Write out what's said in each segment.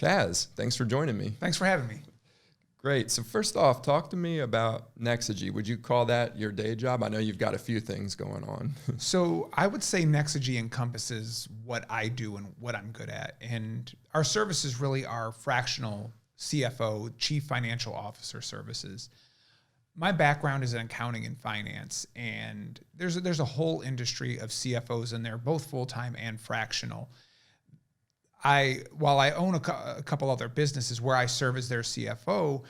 Kaz, thanks for joining me. Thanks for having me. Great. So first off, talk to me about Nexagy. Would you call that your day job? I know you've got a few things going on. So I would say Nexagy encompasses what I do and what I'm good at. And our services really are fractional CFO, Chief Financial Officer services. My background is in accounting and finance, and there's a whole industry of CFOs in there, both full-time and fractional. While I own a couple other businesses where I serve as their CFO,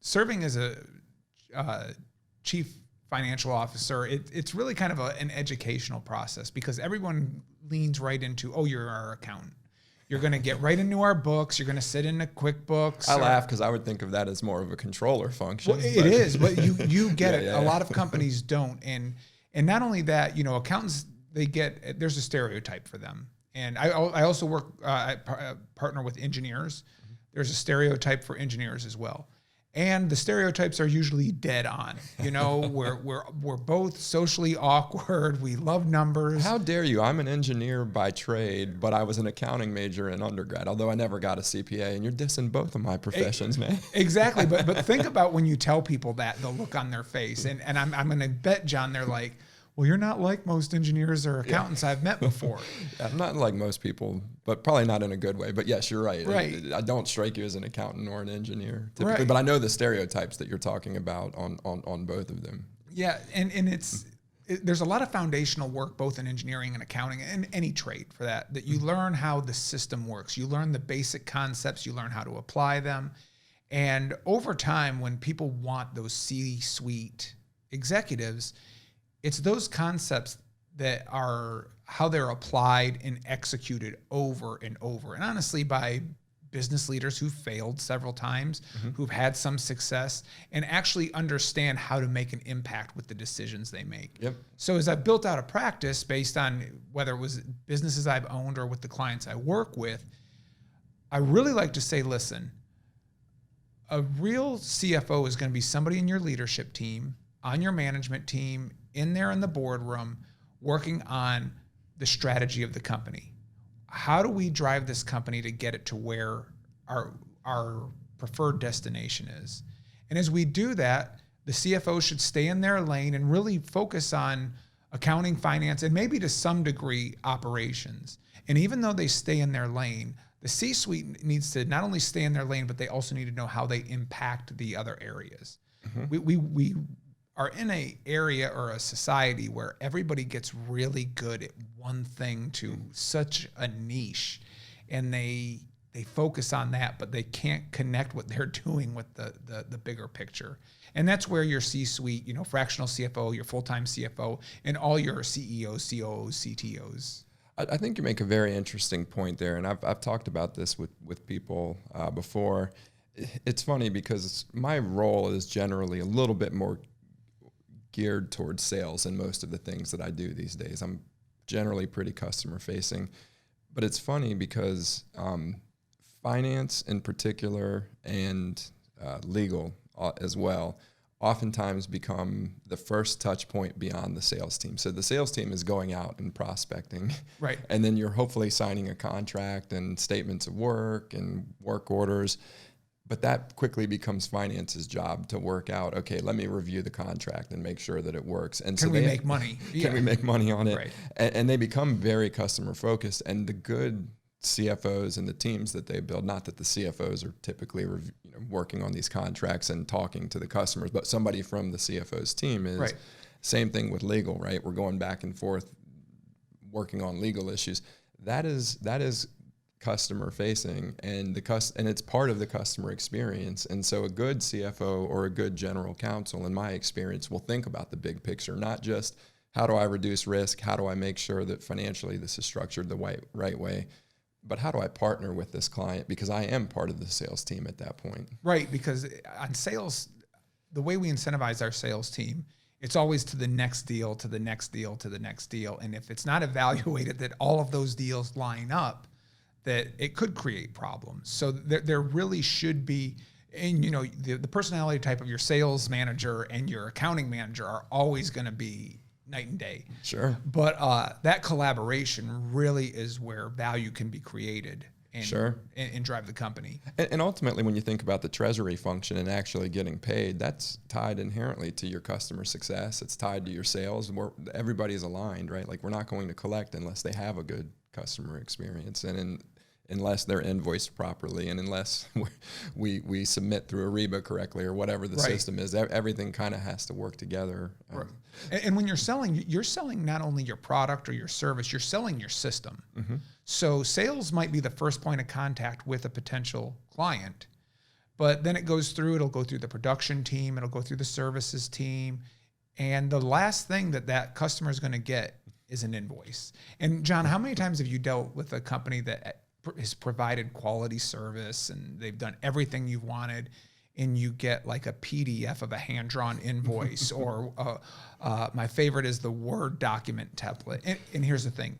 serving as a chief financial officer, it's really kind of an educational process because everyone leans right into, oh, you're our accountant. You're going to get right into our books. You're going to sit in the QuickBooks. I laugh because I would think of that as more of a controller function. Well, it is, but you get it. A lot of companies don't. And not only that, accountants, there's a stereotype for them. And I also I partner with engineers. There's a stereotype for engineers as well. And the stereotypes are usually dead on. We're both socially awkward. We love numbers. How dare you? I'm an engineer by trade, but I was an accounting major in undergrad, although I never got a CPA, and you're dissing both of my professions, man. Exactly. But think about when you tell people that, the look on their face. And I'm going to bet, John, they're like, well, you're not like most engineers or accountants I've met before. I'm not like most people, but probably not in a good way. But yes, you're right. Right. I don't strike you as an accountant or an engineer typically, right. But I know the stereotypes that you're talking about on both of them. Yeah, and there's a lot of foundational work both in engineering and accounting and any trade for that you learn how the system works. You learn the basic concepts, you learn how to apply them. And over time, when people want those C-suite executives, it's those concepts that are how they're applied and executed over and over. And honestly, by business leaders who've failed several times, who've had some success, and actually understand how to make an impact with the decisions they make. Yep. So as I've built out a practice based on whether it was businesses I've owned or with the clients I work with, I really like to say, listen, a real CFO is going to be somebody in your leadership team, on your management team, in there in the boardroom, working on the strategy of the company. How do we drive this company to get it to where our preferred destination is? And as we do that, the CFO should stay in their lane and really focus on accounting, finance, and maybe to some degree operations. And even though they stay in their lane, the C-suite needs to not only stay in their lane, but they also need to know how they impact the other areas. We are in an area or a society where everybody gets really good at one thing to such a niche, and they focus on that, but they can't connect what they're doing with the bigger picture. And that's where your C-suite, fractional CFO, your full-time CFO, and all your CEOs, COOs, CTOs. I think you make a very interesting point there, and I've talked about this with people before. It's funny because my role is generally a little bit more geared towards sales in most of the things that I do these days. I'm generally pretty customer facing, but it's funny because finance in particular and legal as well oftentimes become the first touch point beyond the sales team. So the sales team is going out and prospecting. Right. And then you're hopefully signing a contract and statements of work and work orders. But that quickly becomes finance's job to work out, okay, let me review the contract and make sure that it works. And can we make money? Can we make money on it? Right. And they become very customer focused. And the good CFOs and the teams that they build, not that the CFOs are typically working on these contracts and talking to the customers, but somebody from the CFO's team is. Right. Same thing with legal, right? We're going back and forth working on legal issues. That is customer facing, and it's part of the customer experience. And so a good CFO or a good general counsel, in my experience, will think about the big picture, not just how do I reduce risk, how do I make sure that financially this is structured the right way, but how do I partner with this client, because I am part of the sales team at that point. Right, because on sales, the way we incentivize our sales team, it's always to the next deal, to the next deal, to the next deal. And if it's not evaluated that all of those deals line up, that it could create problems. So there really should be, and the personality type of your sales manager and your accounting manager are always going to be night and day. Sure. But that collaboration really is where value can be created. and, Sure. and drive the company. And ultimately, when you think about the treasury function and actually getting paid, that's tied inherently to your customer success. It's tied to your sales. Everybody's aligned, right? Like, we're not going to collect unless they have a good customer experience, and unless they're invoiced properly, and unless we submit through Ariba correctly or whatever the system is. Everything kind of has to work together. Right. And when you're selling not only your product or your service, you're selling your system. Mm-hmm. So sales might be the first point of contact with a potential client, but then it'll go through the production team, it'll go through the services team, and the last thing that customer is going to get is an invoice. And John, how many times have you dealt with a company that has provided quality service and they've done everything you've wanted, and you get like a PDF of a hand-drawn invoice or my favorite is the Word document template. And here's the thing.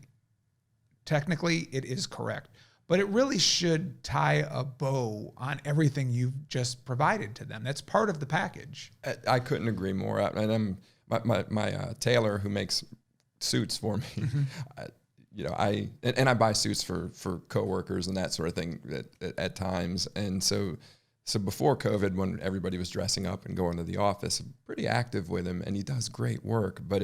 Technically, it is correct, but it really should tie a bow on everything you've just provided to them. That's part of the package. I couldn't agree more. And my tailor who makes suits for me, I buy suits for coworkers and that sort of thing at times. And so before COVID, when everybody was dressing up and going to the office, I'm pretty active with him, and he does great work, but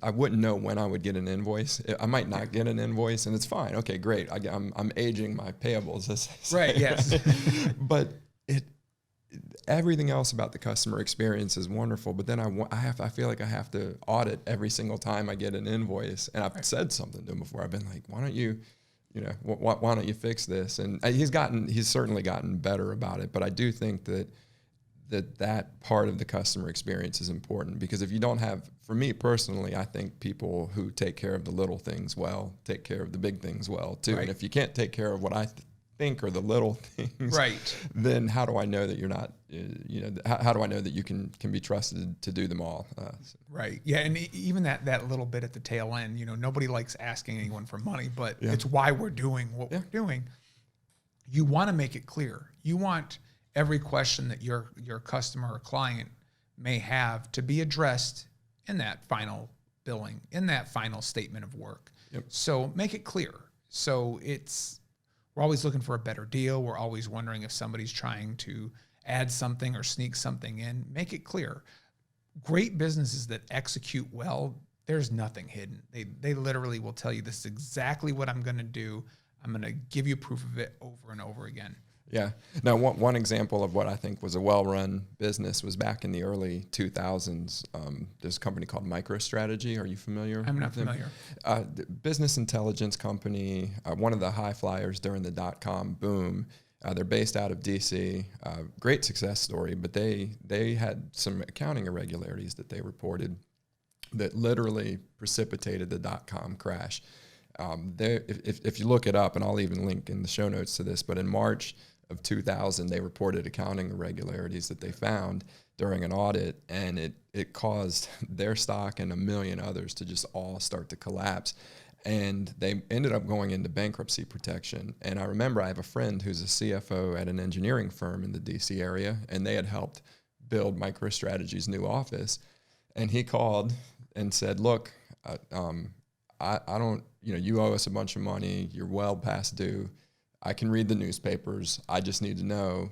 I wouldn't know when I would get an invoice. I might not get an invoice, and it's fine. Okay, great. I'm aging my payables. Right. Yes. But everything else about the customer experience is wonderful. But then I feel like I have to audit every single time I get an invoice. And I've said something to him before. I've been like, why don't you fix this? And he's certainly gotten better about it. But I do think that part of the customer experience is important, because if you don't have, for me personally, I think people who take care of the little things well take care of the big things well too. Right. And if you can't take care of what I think are the little things, right, then how do I know that you're not, how do I know that you can be trusted to do them all? Right. Yeah. And even that little bit at the tail end, nobody likes asking anyone for money, but it's why we're doing what we're doing. You want to make it clear. You want every question that your customer or client may have to be addressed in that final billing, in that final statement of work. Yep. So make it clear. So we're always looking for a better deal. We're always wondering if somebody's trying to add something or sneak something in. Make it clear. Great businesses that execute well, there's nothing hidden. They literally will tell you, this is exactly what I'm going to do. I'm going to give you proof of it over and over again. Yeah. Now, one example of what I think was a well-run business was back in the early 2000s. There's a company called MicroStrategy. Are you familiar? I'm not familiar. Business intelligence company, one of the high flyers during the dot-com boom. They're based out of D.C. Great success story, but they had some accounting irregularities that they reported that literally precipitated the dot-com crash. If you look it up, and I'll even link in the show notes to this, but in March of 2000, they reported accounting irregularities that they found during an audit, and it caused their stock and a million others to just all start to collapse. And they ended up going into bankruptcy protection. And I remember I have a friend who's a CFO at an engineering firm in the DC area, and they had helped build MicroStrategy's new office. And he called and said, look, I don't, you owe us a bunch of money. You're well past due. I can read the newspapers. I just need to know,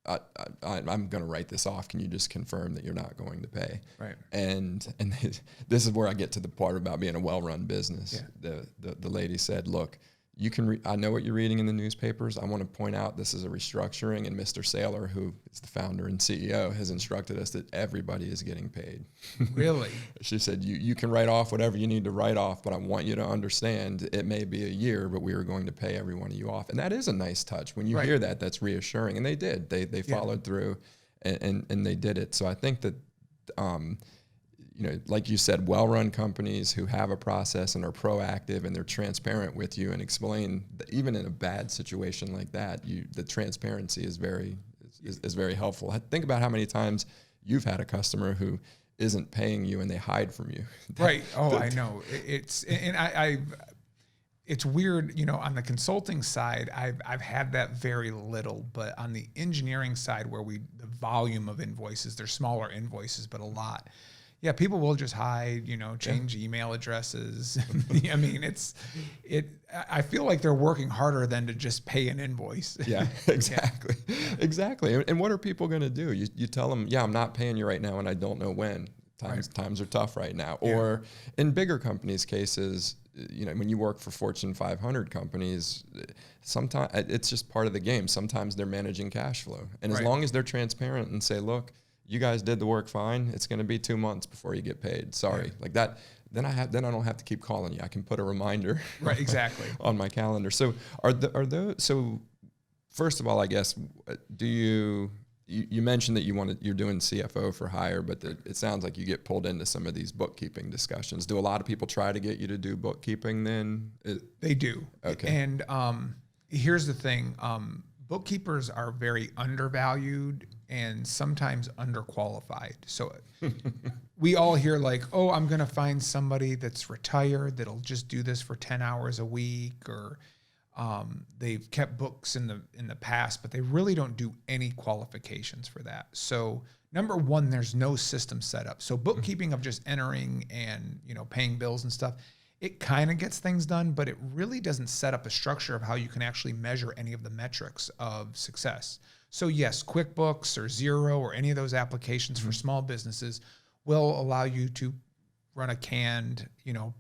I'm going to write this off. Can you just confirm that you're not going to pay? Right. And this is where I get to the part about being a well-run business. Yeah. The lady said, look, you can I know what you're reading in the newspapers. I want to point out this is a restructuring, and Mr. Saylor, who is the founder and CEO, has instructed us that everybody is getting paid. Really? She said, you can write off whatever you need to write off, but I want you to understand it may be a year, but we are going to pay every one of you off. And that is a nice touch. When you hear that, that's reassuring. And they did. They followed through and they did it. So I think that like you said, well-run companies who have a process and are proactive and they're transparent with you and explain that even in a bad situation like that, the transparency is very helpful. Think about how many times you've had a customer who isn't paying you and they hide from you. Right. Oh, I know. It's weird. On the consulting side, I've had that very little, but on the engineering side, where the volume of invoices, they're smaller invoices, but a lot. Yeah, people will just hide, change email addresses. I mean, I feel like they're working harder than to just pay an invoice. Yeah, exactly. Exactly. And what are people going to do? You tell them, yeah, I'm not paying you right now and I don't know when. Times are tough right now. Yeah. Or in bigger companies' cases, when you work for Fortune 500 companies, sometimes it's just part of the game. Sometimes they're managing cash flow. And as long as they're transparent and say, look, you guys did the work fine, it's going to be 2 months before you get paid. Sorry. Like that. Then I don't have to keep calling you. I can put a reminder exactly on my calendar. So so first of all, I guess, you mentioned that you're doing CFO for hire, but it sounds like you get pulled into some of these bookkeeping discussions. Do a lot of people try to get you to do bookkeeping then? They do. Okay. And here's the thing. Bookkeepers are very undervalued and sometimes underqualified. So we all hear like, oh, I'm going to find somebody that's retired that'll just do this for 10 hours a week, or they've kept books in the past, but they really don't do any qualifications for that. So number one, there's no system set up. So bookkeeping of just entering and, paying bills and stuff, it kind of gets things done, but it really doesn't set up a structure of how you can actually measure any of the metrics of success. So yes, QuickBooks or Xero or any of those applications for small businesses will allow you to run a canned,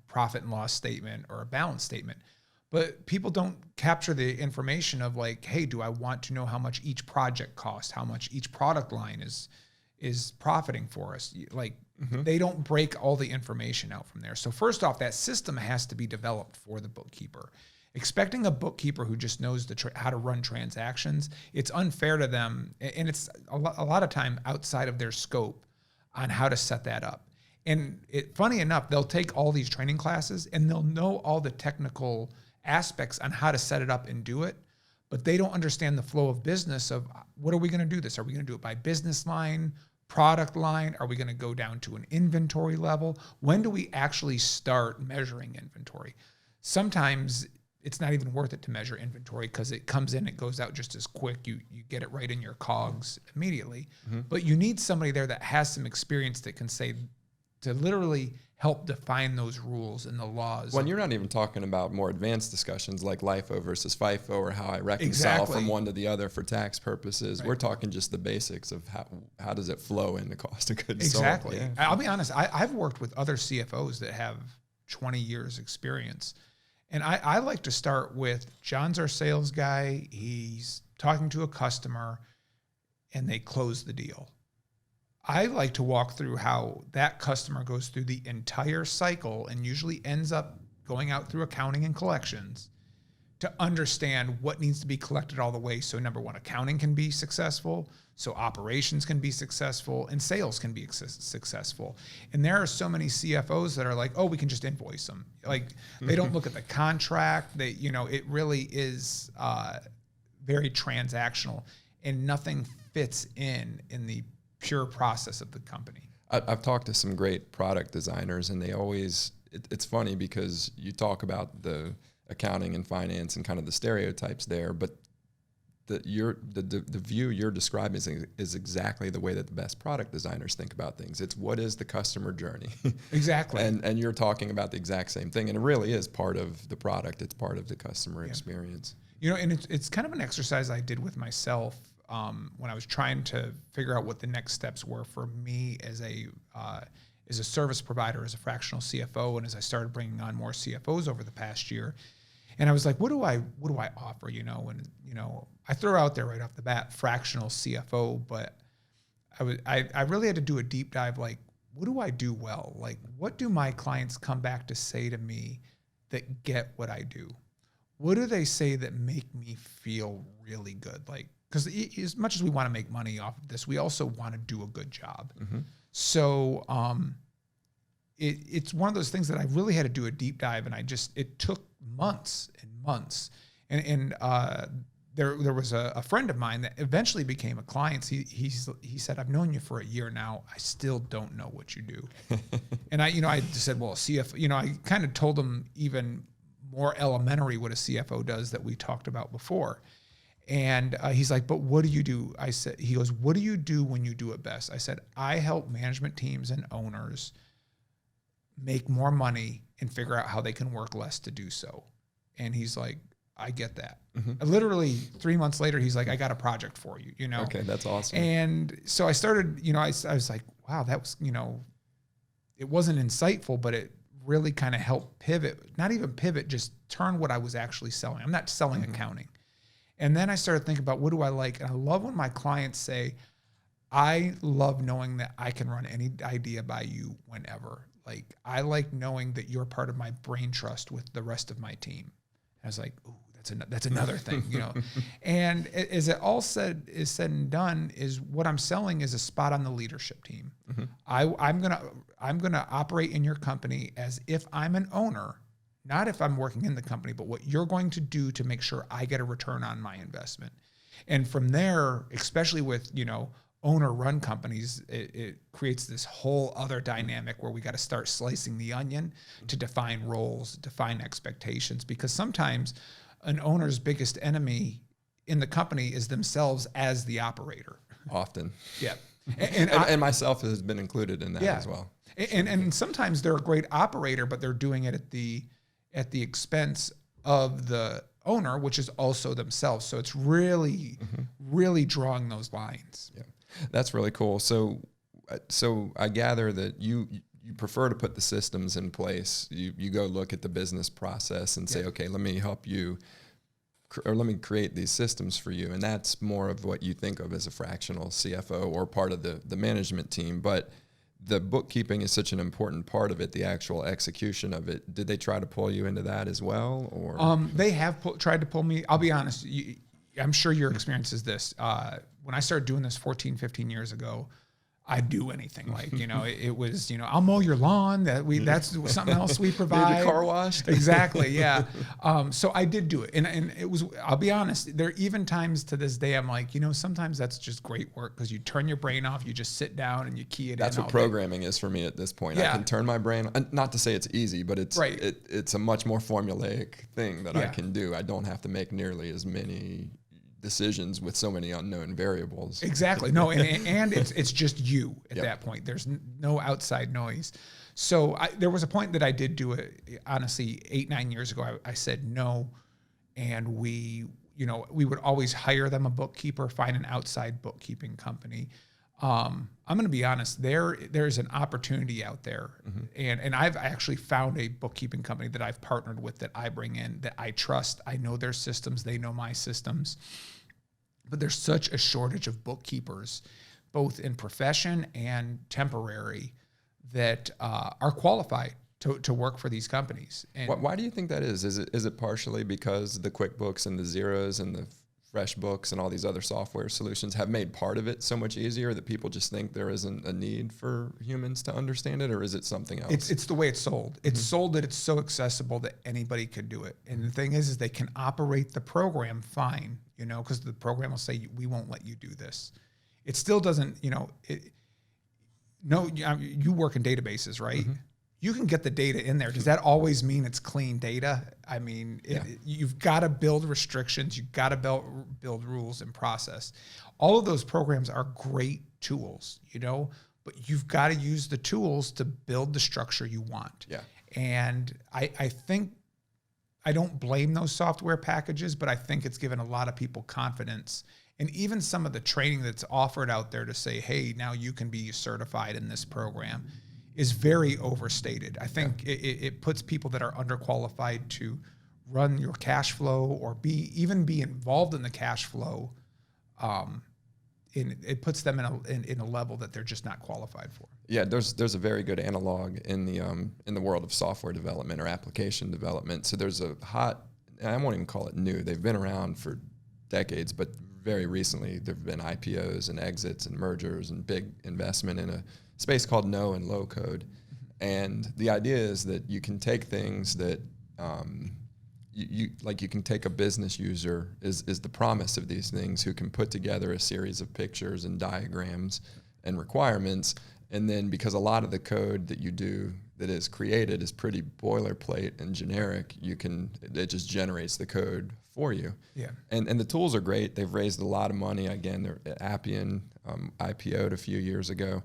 profit and loss statement or a balance statement. But people don't capture the information of like, hey, do I want to know how much each project costs, how much each product line is profiting for us? Like, they don't break all the information out from there. So first off, that system has to be developed for the bookkeeper. Expecting a bookkeeper who just knows how to run transactions, it's unfair to them, and it's a lot of time outside of their scope on how to set that up. And funny enough, they'll take all these training classes and they'll know all the technical aspects on how to set it up and do it, but they don't understand the flow of business of what are we going to do this? Are we going to do it by business line, product line? Are we going to go down to an inventory level? When do we actually start measuring inventory? Sometimes it's not even worth it to measure inventory because it comes in, it goes out just as quick. You get it right in your COGS immediately. But you need somebody there that has some experience that can say, to literally help define those rules and the laws. Well, you're not even talking about more advanced discussions like LIFO versus FIFO or how I reconcile from one to the other for tax purposes. We're talking just the basics of how does it flow in the cost of goods sold. Exactly. Yeah. I'll be honest, I've worked with other CFOs that have 20 years experience. And I like to start with, John's our sales guy. He's talking to a customer and they close the deal. I like to walk through how that customer goes through the entire cycle and usually ends up going out through accounting and collections to understand what needs to be collected all the way. So number one, accounting can be successful, so operations can be successful, and sales can be successful. And there are so many CFOs that are like, oh, we can just invoice them. Like they don't look at the contract. It really is very transactional, and nothing fits in the pure process of the company. I've talked to some great product designers, and they always, it's funny because you talk about the accounting and finance and kind of the stereotypes there, but the view you're describing is exactly the way that the best product designers think about things. It's what is the customer journey? Exactly. And you're talking about the exact same thing, and it really is part of the product. It's part of the customer experience. And it's kind of an exercise I did with myself when I was trying to figure out what the next steps were for me as a service provider, as a fractional CFO, and as I started bringing on more CFOs over the past year. And I was like, what do I offer? I throw out there right off the bat fractional CFO, but I really had to do a deep dive. Like, what do I do well? Like, what do my clients come back to say to me that get what I do? What do they say that make me feel really good? Like, because as much as we want to make money off of this, we also want to do a good job. Mm-hmm. So it's one of those things that I really had to do a deep dive, and it took months and months. And there was a friend of mine that eventually became a client. He said, I've known you for a year now. I still don't know what you do. And I just said, well, CFO, I kind of told him even more elementary what a CFO does that we talked about before. And he's like, but what do you do? He goes, what do you do when you do it best? I said, I help management teams and owners make more money and figure out how they can work less to do so. And he's like, I get that. Literally 3 months later, he's like, I got a project for you, you know? Okay, that's awesome. And so I started, you know, I was like, wow, that was, you know, it wasn't insightful, but it really kind of helped pivot, not even pivot, just turn what I was actually selling. I'm not selling accounting. And then I started thinking about, what do I like? And I love when my clients say, I love knowing that I can run any idea by you whenever. Like, I like knowing that you're part of my brain trust with the rest of my team. I was like, ooh, that's another thing, you know. And as it all is said and done, is what I'm selling is a spot on the leadership team. I'm gonna operate in your company as if I'm an owner, not if I'm working in the company, but what you're going to do to make sure I get a return on my investment. And from there, especially with, you know, owner-run companies, it creates this whole other dynamic where we got to start slicing the onion to define roles, define expectations, because sometimes an owner's biggest enemy in the company is themselves as the operator. Often. Yeah. And myself has been included in that as well. And sometimes they're a great operator, but they're doing it at the expense of the owner, which is also themselves. So it's really, really drawing those lines. Yeah, that's really cool. So I gather that you prefer to put the systems in place. You go look at the business process and say, okay, let me help you, or let me create these systems for you. And that's more of what you think of as a fractional CFO or part of the management team. But the bookkeeping is such an important part of it, the actual execution of it. Did they try to pull you into that as well? Or they have tried to pull me. I'll be honest. I'm sure your experience is this. When I started doing this 14, 15 years ago, I'd do anything. Like, you know, it was, you know, I'll mow your lawn. That's something else we provide. Need your car washed? Exactly. Yeah. So I did do it. And it was, I'll be honest, there are even times to this day, I'm like, you know, sometimes that's just great work because you turn your brain off, you just sit down and you key it That's in. what programming is for me at this point. Yeah. I can turn my brain, not to say it's easy, but it's it's a much more formulaic thing that I can do. I don't have to make nearly as many decisions with so many unknown variables. Exactly. No, and it's just you at that point. There's no outside noise. So there was a point that I did do it, honestly, 8-9 years ago. I said no, and we would always hire them a bookkeeper, find an outside bookkeeping company. I'm going to be honest. There's an opportunity out there, and I've actually found a bookkeeping company that I've partnered with that I bring in that I trust. I know their systems. They know my systems. But there's such a shortage of bookkeepers, both in profession and temporary, that are qualified to work for these companies. And why do you think that is? Is it partially because the QuickBooks and the Xeros and the FreshBooks and all these other software solutions have made part of it so much easier that people just think there isn't a need for humans to understand it, or is it something else? It's the way it's sold. It's sold that it's so accessible that anybody could do it. And the thing is they can operate the program fine, you know, because the program will say, we won't let you do this. It still doesn't, you know, you work in databases, right? You can get the data in there. Does that always mean it's clean data? I mean, you've got to build restrictions. You've got to build rules and process. All of those programs are great tools, you know, but you've got to use the tools to build the structure you want. Yeah. And I think, I don't blame those software packages, but I think it's given a lot of people confidence. And even some of the training that's offered out there to say, hey, now you can be certified in this program is very overstated. I think it puts people that are underqualified to run your cash flow or even be involved in the cash flow. It puts them in a level that they're just not qualified for. Yeah, there's a very good analog in the world of software development or application development. So there's a hot, I won't even call it new. They've been around for decades, but very recently there have been IPOs and exits and mergers and big investment in a space called no and low code. And the idea is that you can take things that you can take a business user is the promise of these things, who can put together a series of pictures and diagrams and requirements. And then because a lot of the code that you do that is created is pretty boilerplate and generic. It just generates the code for you. Yeah. And the tools are great. They've raised a lot of money. Again, they're Appian, IPO'd a few years ago.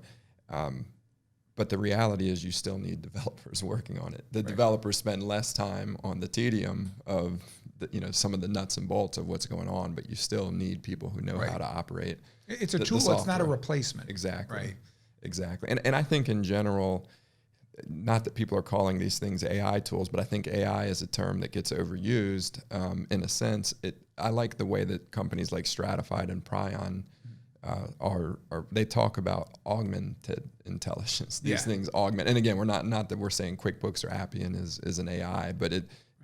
But the reality is you still need developers working on it. The developers spend less time on the tedium of some of the nuts and bolts of what's going on, but you still need people who know how to operate. It's a tool, it's not a replacement. Exactly. Right. Exactly. And I think in general, not that people are calling these things AI tools, but I think AI is a term that gets overused in a sense. I like the way that companies like Stratified and Prion they talk about augmented intelligence. These things augment. And again, we're not that we're saying QuickBooks or Appian is an AI, but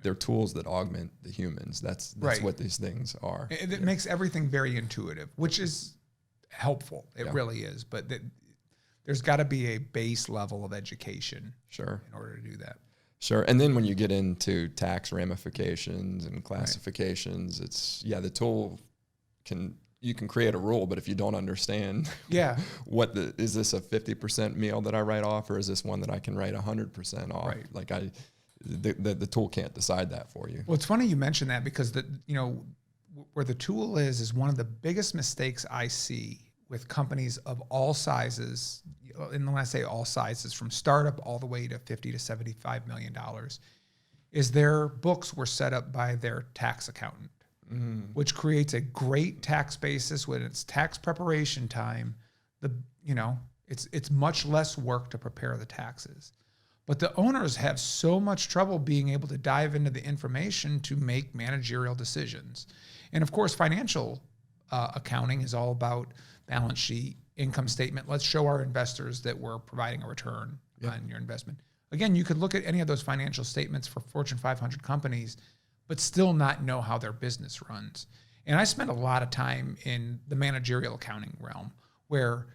they're tools that augment the humans. That's what these things are. It makes everything very intuitive, which is helpful. It really is. But there's got to be a base level of education in order to do that. Sure. And then when you get into tax ramifications and classifications, the tool you can create a rule, but if you don't understand is this a 50% meal that I write off, or is this one that I can write 100% off? Right. Like the tool can't decide that for you. Well, it's funny you mentioned that, because where the tool is one of the biggest mistakes I see with companies of all sizes, and when I say all sizes, from startup all the way to $50 to $75 million, is their books were set up by their tax accountant, which creates a great tax basis when it's tax preparation time. It's much less work to prepare the taxes. But the owners have so much trouble being able to dive into the information to make managerial decisions. And of course, financial accounting is all about balance sheet, income statement. Let's show our investors that we're providing a return on your investment. Again, you could look at any of those financial statements for Fortune 500 companies, but still not know how their business runs. And I spent a lot of time in the managerial accounting realm, where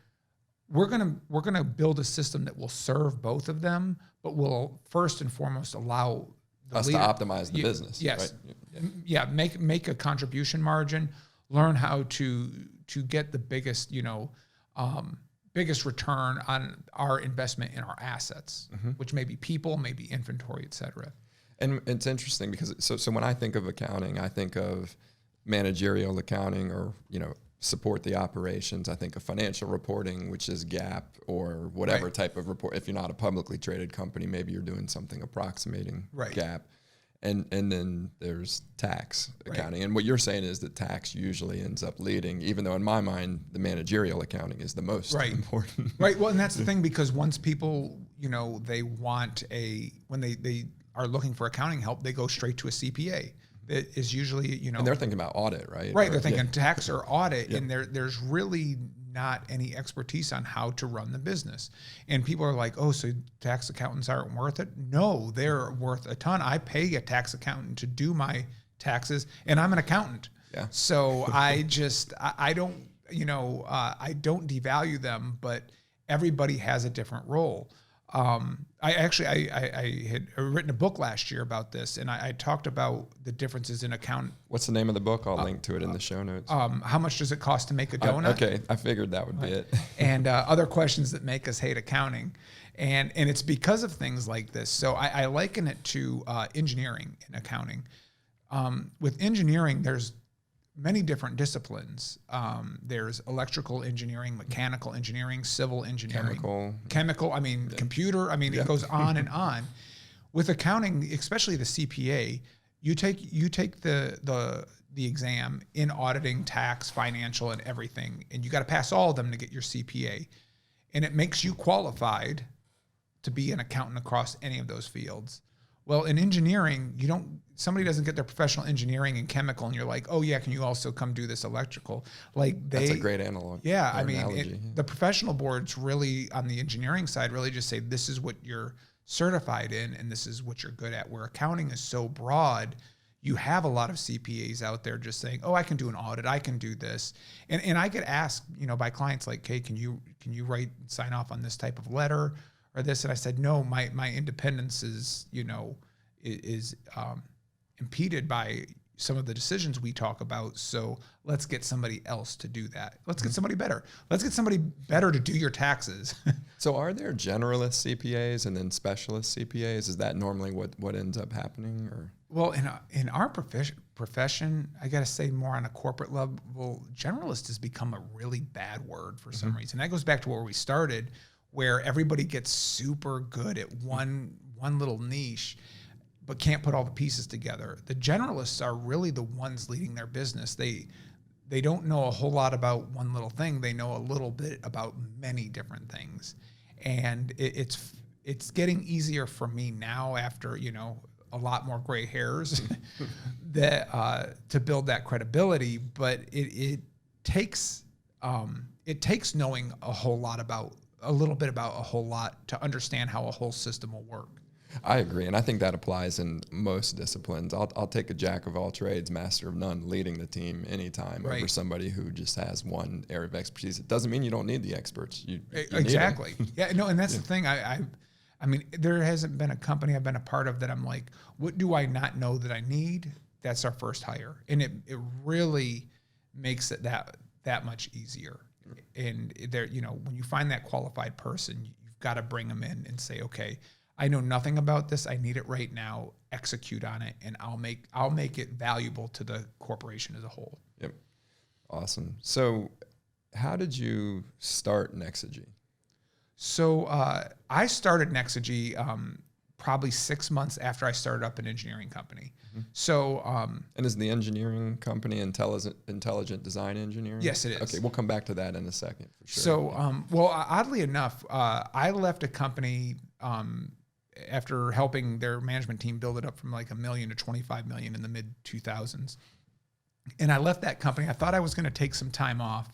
we're gonna build a system that will serve both of them, but will first and foremost allow us to optimize the business. Yes. Right? Yeah. Make a contribution margin, learn how to get the biggest, biggest return on our investment in our assets, which may be people, maybe inventory, et cetera. And it's interesting because so when I think of accounting, I think of managerial accounting, or support the operations. I think of financial reporting, which is GAAP or whatever type of report. If you're not a publicly traded company, maybe you're doing something approximating GAAP. And then there's tax accounting. And what you're saying is that tax usually ends up leading, even though in my mind, the managerial accounting is the most important. Right. Well, and that's the thing, because once people, they want when they are looking for accounting help, they go straight to a CPA. That is usually, And they're thinking about audit, right? Right. They're thinking tax or audit, and there's really not any expertise on how to run the business. And people are like, oh, so tax accountants aren't worth it? No, they're worth a ton. I pay a tax accountant to do my taxes, and I'm an accountant. Yeah. So I don't devalue them, but everybody has a different role. I had written a book last year about this, and I talked about the differences in account. What's the name of the book? I'll link to it in the show notes. How much does it cost to make a donut? Okay, I figured that would be it. And other questions that make us hate accounting. And it's because of things like this. So I liken it to engineering and accounting. With engineering, there's many different disciplines. There's electrical engineering, mechanical engineering, civil engineering, chemical. Computer. It goes on and on. With accounting, especially the CPA, you take the exam in auditing, tax, financial, and everything, and you got to pass all of them to get your CPA, and it makes you qualified to be an accountant across any of those fields. Well, in engineering, somebody doesn't get their professional engineering and chemical, and you're like, oh yeah, can you also come do this electrical? That's a great analog. Yeah, the professional boards really on the engineering side really just say this is what you're certified in, and this is what you're good at. Where accounting is so broad, you have a lot of CPAs out there just saying, oh, I can do an audit, I can do this, and I get asked, by clients like, hey, can you sign off on this type of letter or this? And I said, no, my independence is impeded by some of the decisions we talk about. So let's get somebody else to do that. Let's get somebody better. Let's get somebody better to do your taxes. So are there generalist CPAs and then specialist CPAs? Is that normally what ends up happening? Or Well, in our profession, I got to say more on a corporate level, generalist has become a really bad word for some reason. That goes back to where we started, where everybody gets super good at one little niche, but can't put all the pieces together. The generalists are really the ones leading their business. They don't know a whole lot about one little thing. They know a little bit about many different things. And it's getting easier for me now after, a lot more gray hairs that to build that credibility. But it takes knowing a little bit about a whole lot to understand how a whole system will work. I agree, and I think that applies in most disciplines. I'll take a jack of all trades, master of none, leading the team anytime over somebody who just has one area of expertise. It doesn't mean you don't need the experts. You exactly. Yeah, no, and that's the thing. I mean, there hasn't been a company I've been a part of that I'm like, what do I not know that I need? That's our first hire, and it really makes it that much easier. And there, when you find that qualified person, you've got to bring them in and say, okay, I know nothing about this. I need it right now. Execute on it, and I'll make it valuable to the corporation as a whole. Yep. Awesome. So how did you start Nexagy? So I started Nexagy probably 6 months after I started up an engineering company. So and is the engineering company Intelligent Design Engineering? Yes, it is. Okay, we'll come back to that in a second for sure. So well, oddly enough, I left a company after helping their management team build it up from like $1 million to $25 million in the mid 2000s. And I left that company. I thought I was going to take some time off.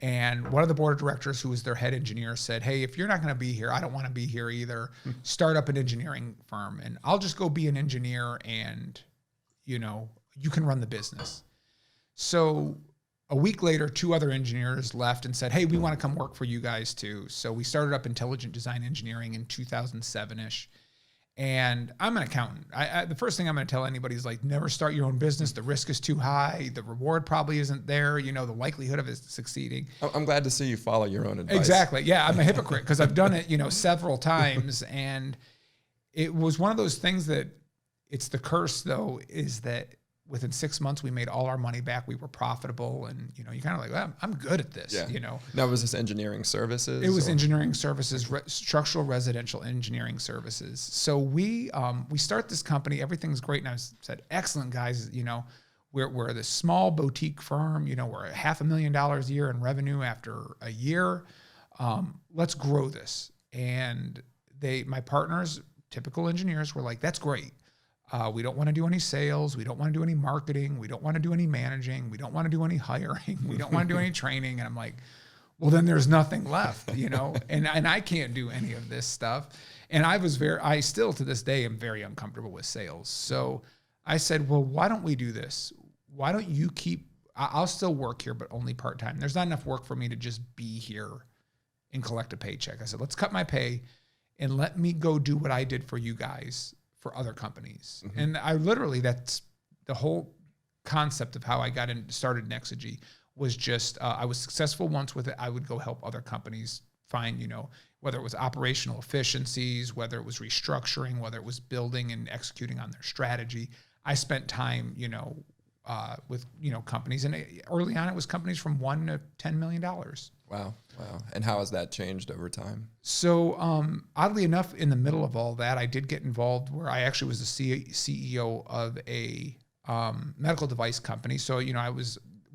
And one of the board of directors, who was their head engineer, said, hey, if you're not going to be here, I don't want to be here either. Start up an engineering firm and I'll just go be an engineer and, you can run the business. So a week later, 2 other engineers left and said, hey, we want to come work for you guys too. So we started up Intelligent Design Engineering in 2007-ish. And I'm an accountant. The first thing I'm going to tell anybody is like, never start your own business. The risk is too high. The reward probably isn't there. The likelihood of it succeeding. I'm glad to see you follow your own advice. Exactly. Yeah, I'm a hypocrite because I've done it, several times. And it was one of those things that it's the curse, though, is that within 6 months, we made all our money back. We were profitable. And, you're kind of like, well, I'm good at this, Now, was this engineering services? It was engineering services, structural residential engineering services. So we start this company. Everything's great. And I said, excellent, guys. We're this small boutique firm. We're $500,000 a year in revenue after a year. Let's grow this. And my partners, typical engineers, were like, that's great. We don't want to do any sales. We don't want to do any marketing. We don't want to do any managing. We don't want to do any hiring. We don't want to do any training. And I'm like, well, then there's nothing left, and I can't do any of this stuff. And I still to this day am very uncomfortable with sales. So I said, well, why don't we do this? Why don't you I'll still work here, but only part-time. There's not enough work for me to just be here and collect a paycheck. I said, let's cut my pay and let me go do what I did for you guys for other companies. And I literally, that's the whole concept of how I started Nexagy was just, I was successful once with it. I would go help other companies find, whether it was operational efficiencies, whether it was restructuring, whether it was building and executing on their strategy. I spent time, with, companies, and early on it was companies from $1 to $10 million. Wow. And how has that changed over time? So oddly enough, in the middle of all that, I did get involved where I actually was the CEO of a medical device company. So, I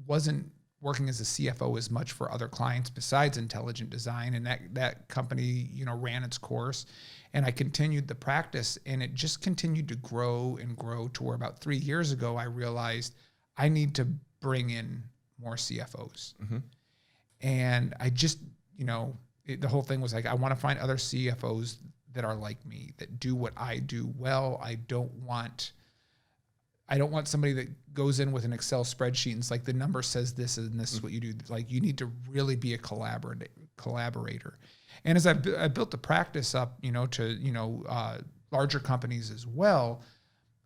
wasn't working as a CFO as much for other clients besides Intelligent Design. And that company, ran its course. And I continued the practice, and it just continued to grow and grow to where about 3 years ago, I realized I need to bring in more CFOs. And I just, the whole thing was like, I want to find other CFOs that are like me, that do what I do well. I don't want somebody that goes in with an Excel spreadsheet and it's like, the number says this and this is what you do. Like, you need to really be a collaborator. And as I built the practice up, to, larger companies as well,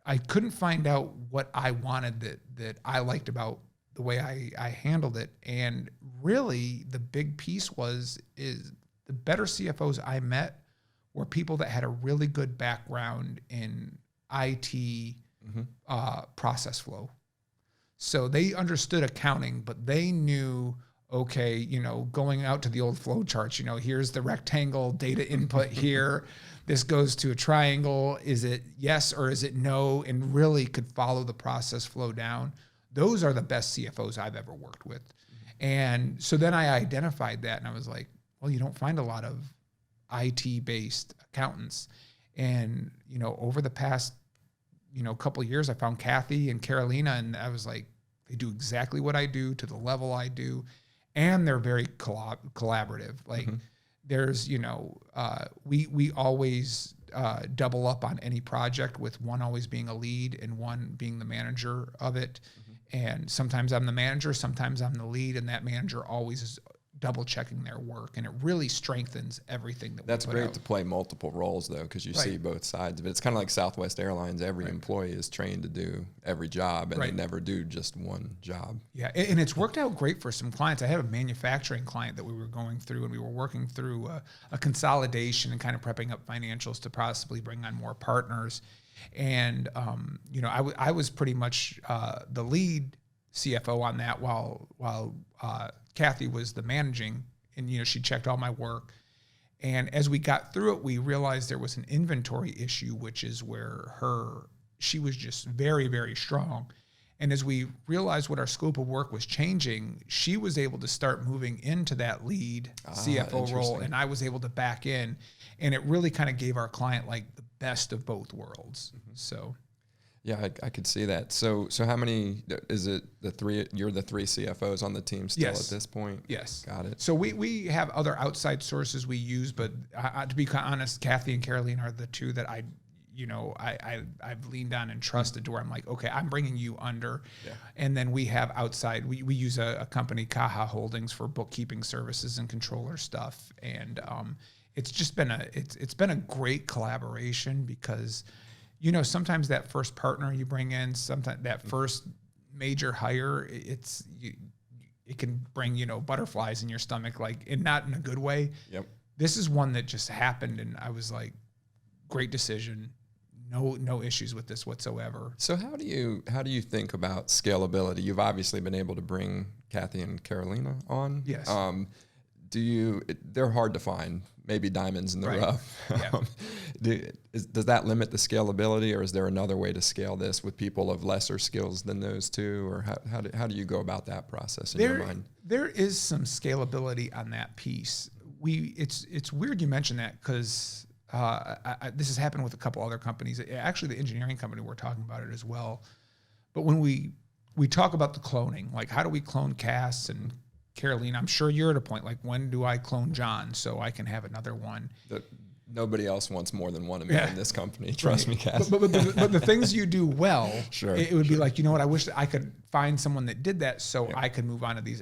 I couldn't find out what I wanted that I liked about the way I handled it. And really the big piece is the better CFOs I met were people that had a really good background in IT process flow. So they understood accounting, but they knew, okay, going out to the old flow charts, here's the rectangle data input here. This goes to a triangle. Is it yes or is it no? And really could follow the process flow down. Those are the best CFOs I've ever worked with. And so then I identified that and I was like, well, you don't find a lot of IT-based accountants. And, over the past, couple of years, I found Kathy and Carolina, and I was like, they do exactly what I do to the level I do. And they're very collaborative. Like there's, we always double up on any project with one always being a lead and one being the manager of it. And sometimes I'm the manager, sometimes I'm the lead, and that manager always is double checking their work, and it really strengthens everything that That's we put great out. to play multiple roles though, because you Right. see both sides of it. It's kind of like Southwest Airlines. Every employee is trained to do every job, and they never do just one job. Yeah, and it's worked out great for some clients. I had a manufacturing client that we were going through, and we were working through a consolidation and kind of prepping up financials to possibly bring on more partners. And I was pretty much the lead CFO on that, while Kathy was the managing, and she checked all my work. And as we got through it, we realized there was an inventory issue, which is where she was just very, very strong. And as we realized what our scope of work was changing, she was able to start moving into that lead CFO role, and I was able to back in. And it really kind of gave our client like the best of both worlds. So. Yeah, I could see that. So how many, is it the three, you're the three CFOs on the team still at this point? Yes. Got it. So we have other outside sources we use, but to be honest, Kathy and Caroline are the two that I've leaned on and trusted to where I'm like, okay, I'm bringing you under. Yeah. And then we have outside, we use a company, Kaha Holdings, for bookkeeping services and controller stuff. And it's just been it's been a great collaboration because sometimes that first partner you bring in, sometimes that first major hire, it can bring, butterflies in your stomach, and not in a good way. Yep. This is one that just happened, and I was like, great decision. No issues with this whatsoever. So how do you think about scalability? You've obviously been able to bring Kathy and Carolina on. Yes. They're hard to find, maybe diamonds in the rough. Yeah. Does that limit the scalability, or is there another way to scale this with people of lesser skills than those two? Or how do you go about that process in your mind? There is some scalability on that piece. It's weird you mentioned that because this has happened with a couple other companies. Actually, the engineering company, we're talking about it as well. But when we talk about the cloning, like how do we clone Cass and Caroline, I'm sure you're at a point like, when do I clone John so I can have another one? Nobody else wants more than one of me in this company. Trust me, Cass. But the things you do well, sure, it would be like, I wish that I could find someone that did that so I could move on to these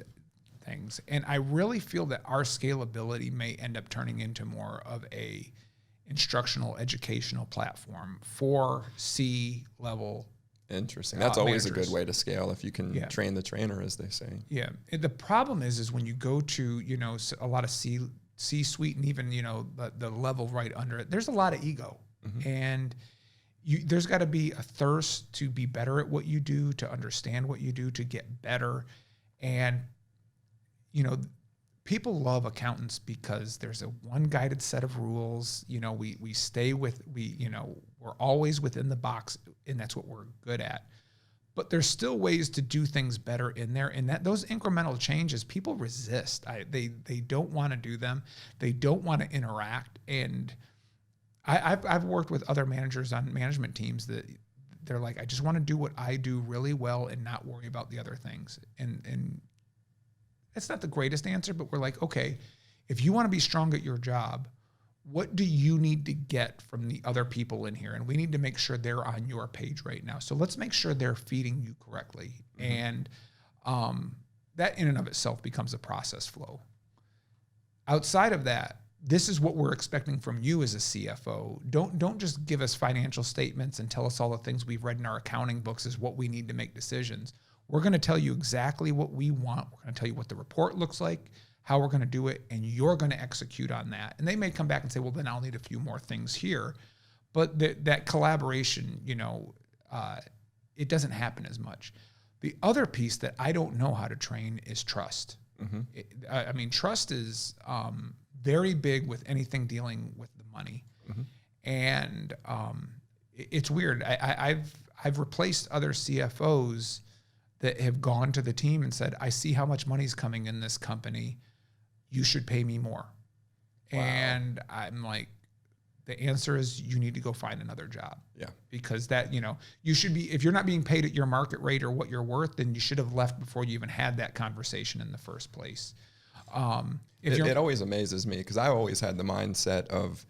things. And I really feel that our scalability may end up turning into more of a instructional educational platform for C-level. Interesting. That's always managers. A good way to scale if you can train the trainer, as they say. Yeah. And the problem is when you go to, a lot of C-suite and even, the level right under it, there's a lot of ego. Mm-hmm. And there's got to be a thirst to be better at what you do, to understand what you do, to get better. And, people love accountants because there's a one guided set of rules. We stay with, we're always within the box, and that's what we're good at. But there's still ways to do things better in there, and that those incremental changes, people resist. They don't want to do them. They don't want to interact. And I've worked with other managers on management teams that they're like, I just want to do what I do really well and not worry about the other things. And that's not the greatest answer, but we're like, okay, if you want to be strong at your job, what do you need to get from the other people in here? And we need to make sure they're on your page right now. So let's make sure they're feeding you correctly. Mm-hmm. And that in and of itself becomes a process flow. Outside of that, this is what we're expecting from you as a CFO. Don't just give us financial statements and tell us all the things we've read in our accounting books is what we need to make decisions. We're going to tell you exactly what we want. We're going to tell you what the report looks like, how we're going to do it, and you're going to execute on that. And they may come back and say, well, then I'll need a few more things here. But that collaboration, it doesn't happen as much. The other piece that I don't know how to train is trust. Trust is very big with anything dealing with the money. And it's weird. I've replaced other CFOs that have gone to the team and said, I see how much money's coming in this company. You should pay me more. Wow. And I'm like, the answer is you need to go find another job. Yeah. Because that, you should be, if you're not being paid at your market rate or what you're worth, then you should have left before you even had that conversation in the first place. It always amazes me because I always had the mindset of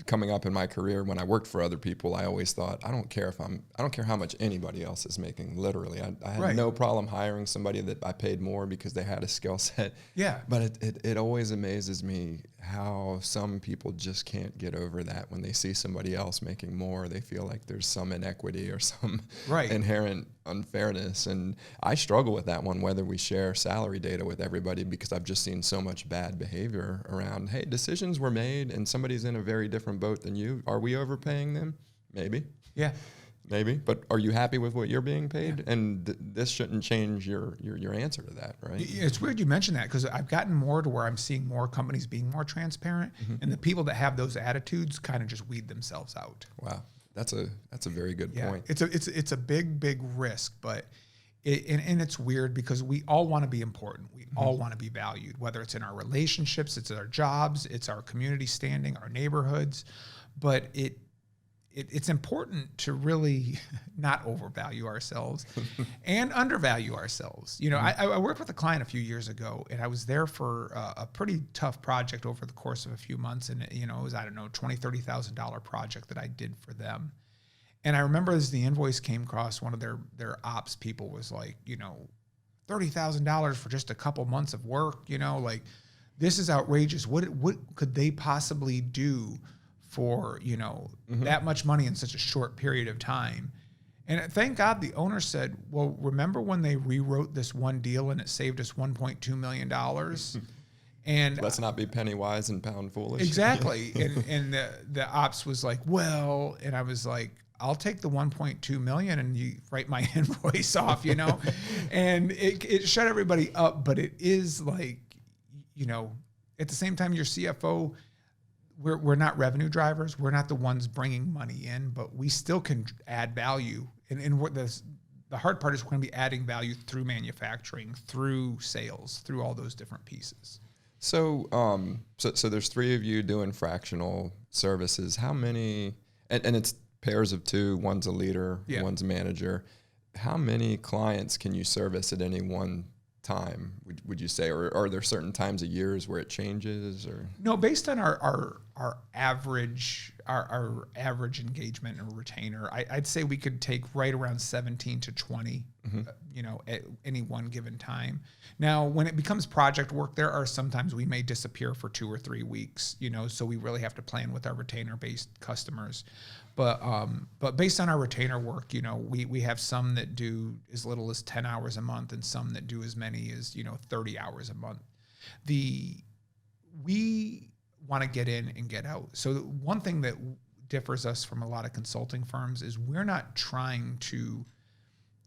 coming up in my career when I worked for other people. I always thought, I don't care how much anybody else is making. Literally, I had no problem hiring somebody that I paid more because they had a skill set. Yeah. But it always amazes me how some people just can't get over that when they see somebody else making more. They feel like there's some inequity or some inherent unfairness. And I struggle with that one, whether we share salary data with everybody, because I've just seen so much bad behavior around, hey, decisions were made and somebody's in a very different boat than you. Are we overpaying them? Maybe. Yeah. Maybe. But are you happy with what you're being paid? Yeah. And this shouldn't change your answer to that, right? It's weird you mentioned that, because I've gotten more to where I'm seeing more companies being more transparent, and the people that have those attitudes kind of just weed themselves out. Wow. That's a very good point. It's a big risk, but it's weird because we all want to be important. We all want to be valued, whether it's in our relationships, it's our jobs, it's our community standing, our neighborhoods. But it's important to really not overvalue ourselves and undervalue ourselves. I worked with a client a few years ago, and I was there for a pretty tough project over the course of a few months. And, it was, $20,000, $30,000 project that I did for them. And I remember as the invoice came across, one of their ops people was like, $30,000 for just a couple months of work, this is outrageous. What could they possibly do for, that much money in such a short period of time? And thank God the owner said, well, remember when they rewrote this one deal and it saved us $1.2 million? And let's not be penny wise and pound foolish. Exactly. and the ops was like, well, and I was like, I'll take the 1.2 million and you write my invoice off, and it shut everybody up. But it is like, at the same time, your CFO, we're not revenue drivers. We're not the ones bringing money in, but we still can add value. And what the hard part is we're going to be adding value through manufacturing, through sales, through all those different pieces. So there's three of you doing fractional services. How many, and it's pairs of two, one's a leader, one's a manager. How many clients can you service at any one time, would you say? Or are there certain times of years where it changes? Or no, based on our average engagement and retainer, I'd say we could take right around 17 to 20, at any one given time. Now, when it becomes project work, there are sometimes we may disappear for 2 or 3 weeks, so we really have to plan with our retainer-based customers. But based on our retainer work, we have some that do as little as 10 hours a month and some that do as many as, 30 hours a month. We want to get in and get out. So one thing that differs us from a lot of consulting firms is we're not trying to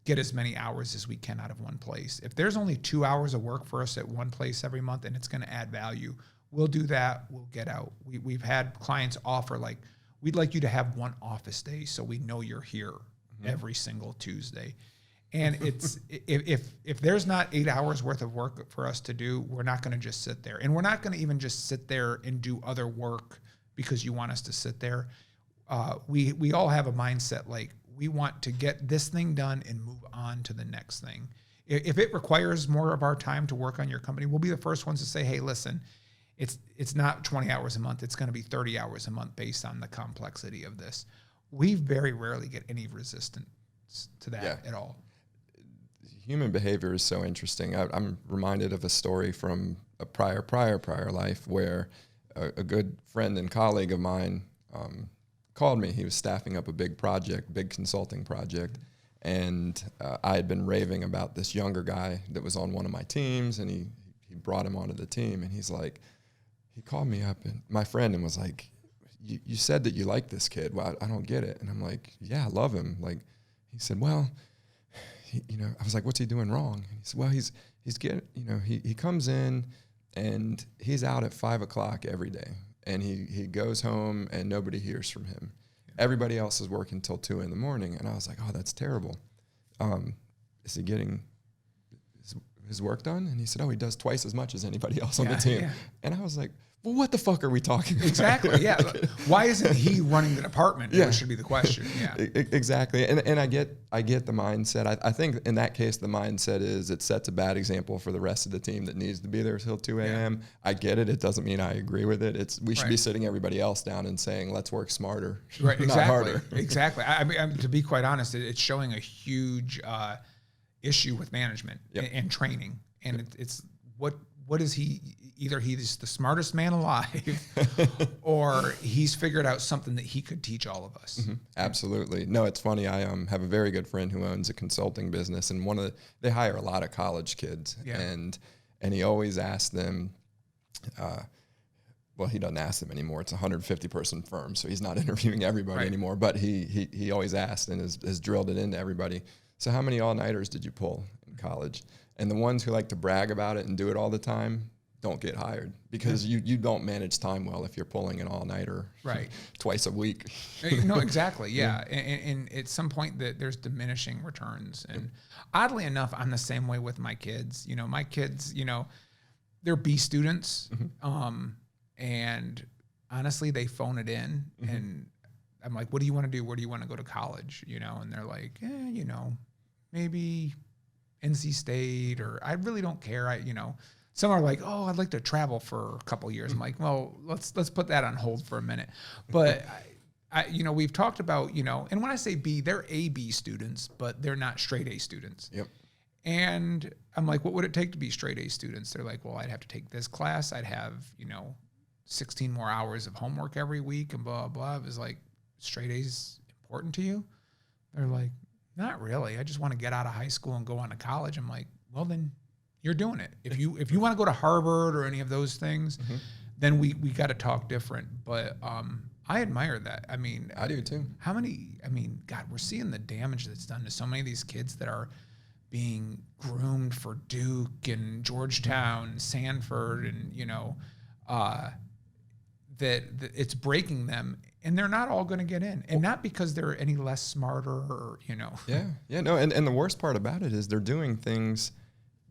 get as many hours as we can out of one place. If there's only 2 hours of work for us at one place every month and it's going to add value, we'll do that. We'll get out. We've had clients offer like, we'd like you to have one office day so we know you're here every single Tuesday. And it's if there's not 8 hours worth of work for us to do, we're not going to just sit there. And we're not going to even just sit there and do other work because you want us to sit there. We all have a mindset like we want to get this thing done and move on to the next thing. If it requires more of our time to work on your company, we'll be the first ones to say, hey, listen, it's not 20 hours a month. It's going to be 30 hours a month based on the complexity of this. We very rarely get any resistance to that at all. Human behavior is so interesting. I'm reminded of a story from a prior life where a good friend and colleague of mine called me. He was staffing up a big consulting project. And I had been raving about this younger guy that was on one of my teams, and he brought him onto the team. And he's like, he called me up, and my friend, and was like, you said that you like this kid. Well, I don't get it. And I'm like, yeah, I love him. Like, he said, well, I was like, what's he doing wrong? And he said, well, he's getting, he comes in and he's out at 5:00 every day, and he goes home and nobody hears from him. Everybody else is working till 2 a.m. And I was like, oh, that's terrible. Is he getting his work done? And he said, oh, he does twice as much as anybody else on the team. Yeah. And I was like, well, what the fuck are we talking about? Exactly. Yeah. Why isn't he running the department? Yeah. That should be the question. Yeah. Exactly. And I get the mindset. I think in that case, the mindset is it sets a bad example for the rest of the team that needs to be there till 2 a.m. Yeah. I get it. It doesn't mean I agree with it. We should be sitting everybody else down and saying, let's work smarter, right? Exactly. Not harder. Exactly. I mean, to be quite honest, it's showing a huge issue with management and training. And it's what is he? Either he's the smartest man alive, or he's figured out something that he could teach all of us. Mm-hmm. Absolutely. No, it's funny. I have a very good friend who owns a consulting business, and they hire a lot of college kids, and he always asks them. Well, he doesn't ask them anymore. It's a 150-person firm, so he's not interviewing everybody anymore. But he always asked and has drilled it into everybody. So how many all-nighters did you pull in college? And the ones who like to brag about it and do it all the time don't get hired, because you don't manage time well if you're pulling an all-nighter twice a week. No, exactly. Yeah. And at some point that there's diminishing returns. And oddly enough, I'm the same way with my kids. My kids, they're B students. Mm-hmm. And honestly, they phone it in. Mm-hmm. And I'm like, what do you want to do? Where do you want to go to college? And they're like, maybe NC State, or I really don't care. Some are like, oh, I'd like to travel for a couple years. I'm like, well, let's put that on hold for a minute. But we've talked about, and when I say B, they're AB students, but they're not straight A students. Yep. And I'm like, what would it take to be straight A students? They're like, well, I'd have to take this class. I'd have, 16 more hours of homework every week and blah, blah. It was like, straight A's important to you? They're like, not really. I just want to get out of high school and go on to college. I'm like, well, then you're doing it. If you want to go to Harvard or any of those things, mm-hmm. then we got to talk different. But I admire that. I mean, I do too. God, we're seeing the damage that's done to so many of these kids that are being groomed for Duke and Georgetown, Sanford, and that it's breaking them. And they're not all going to get in, and not because they're any less smarter or Yeah, no, and the worst part about it is they're doing things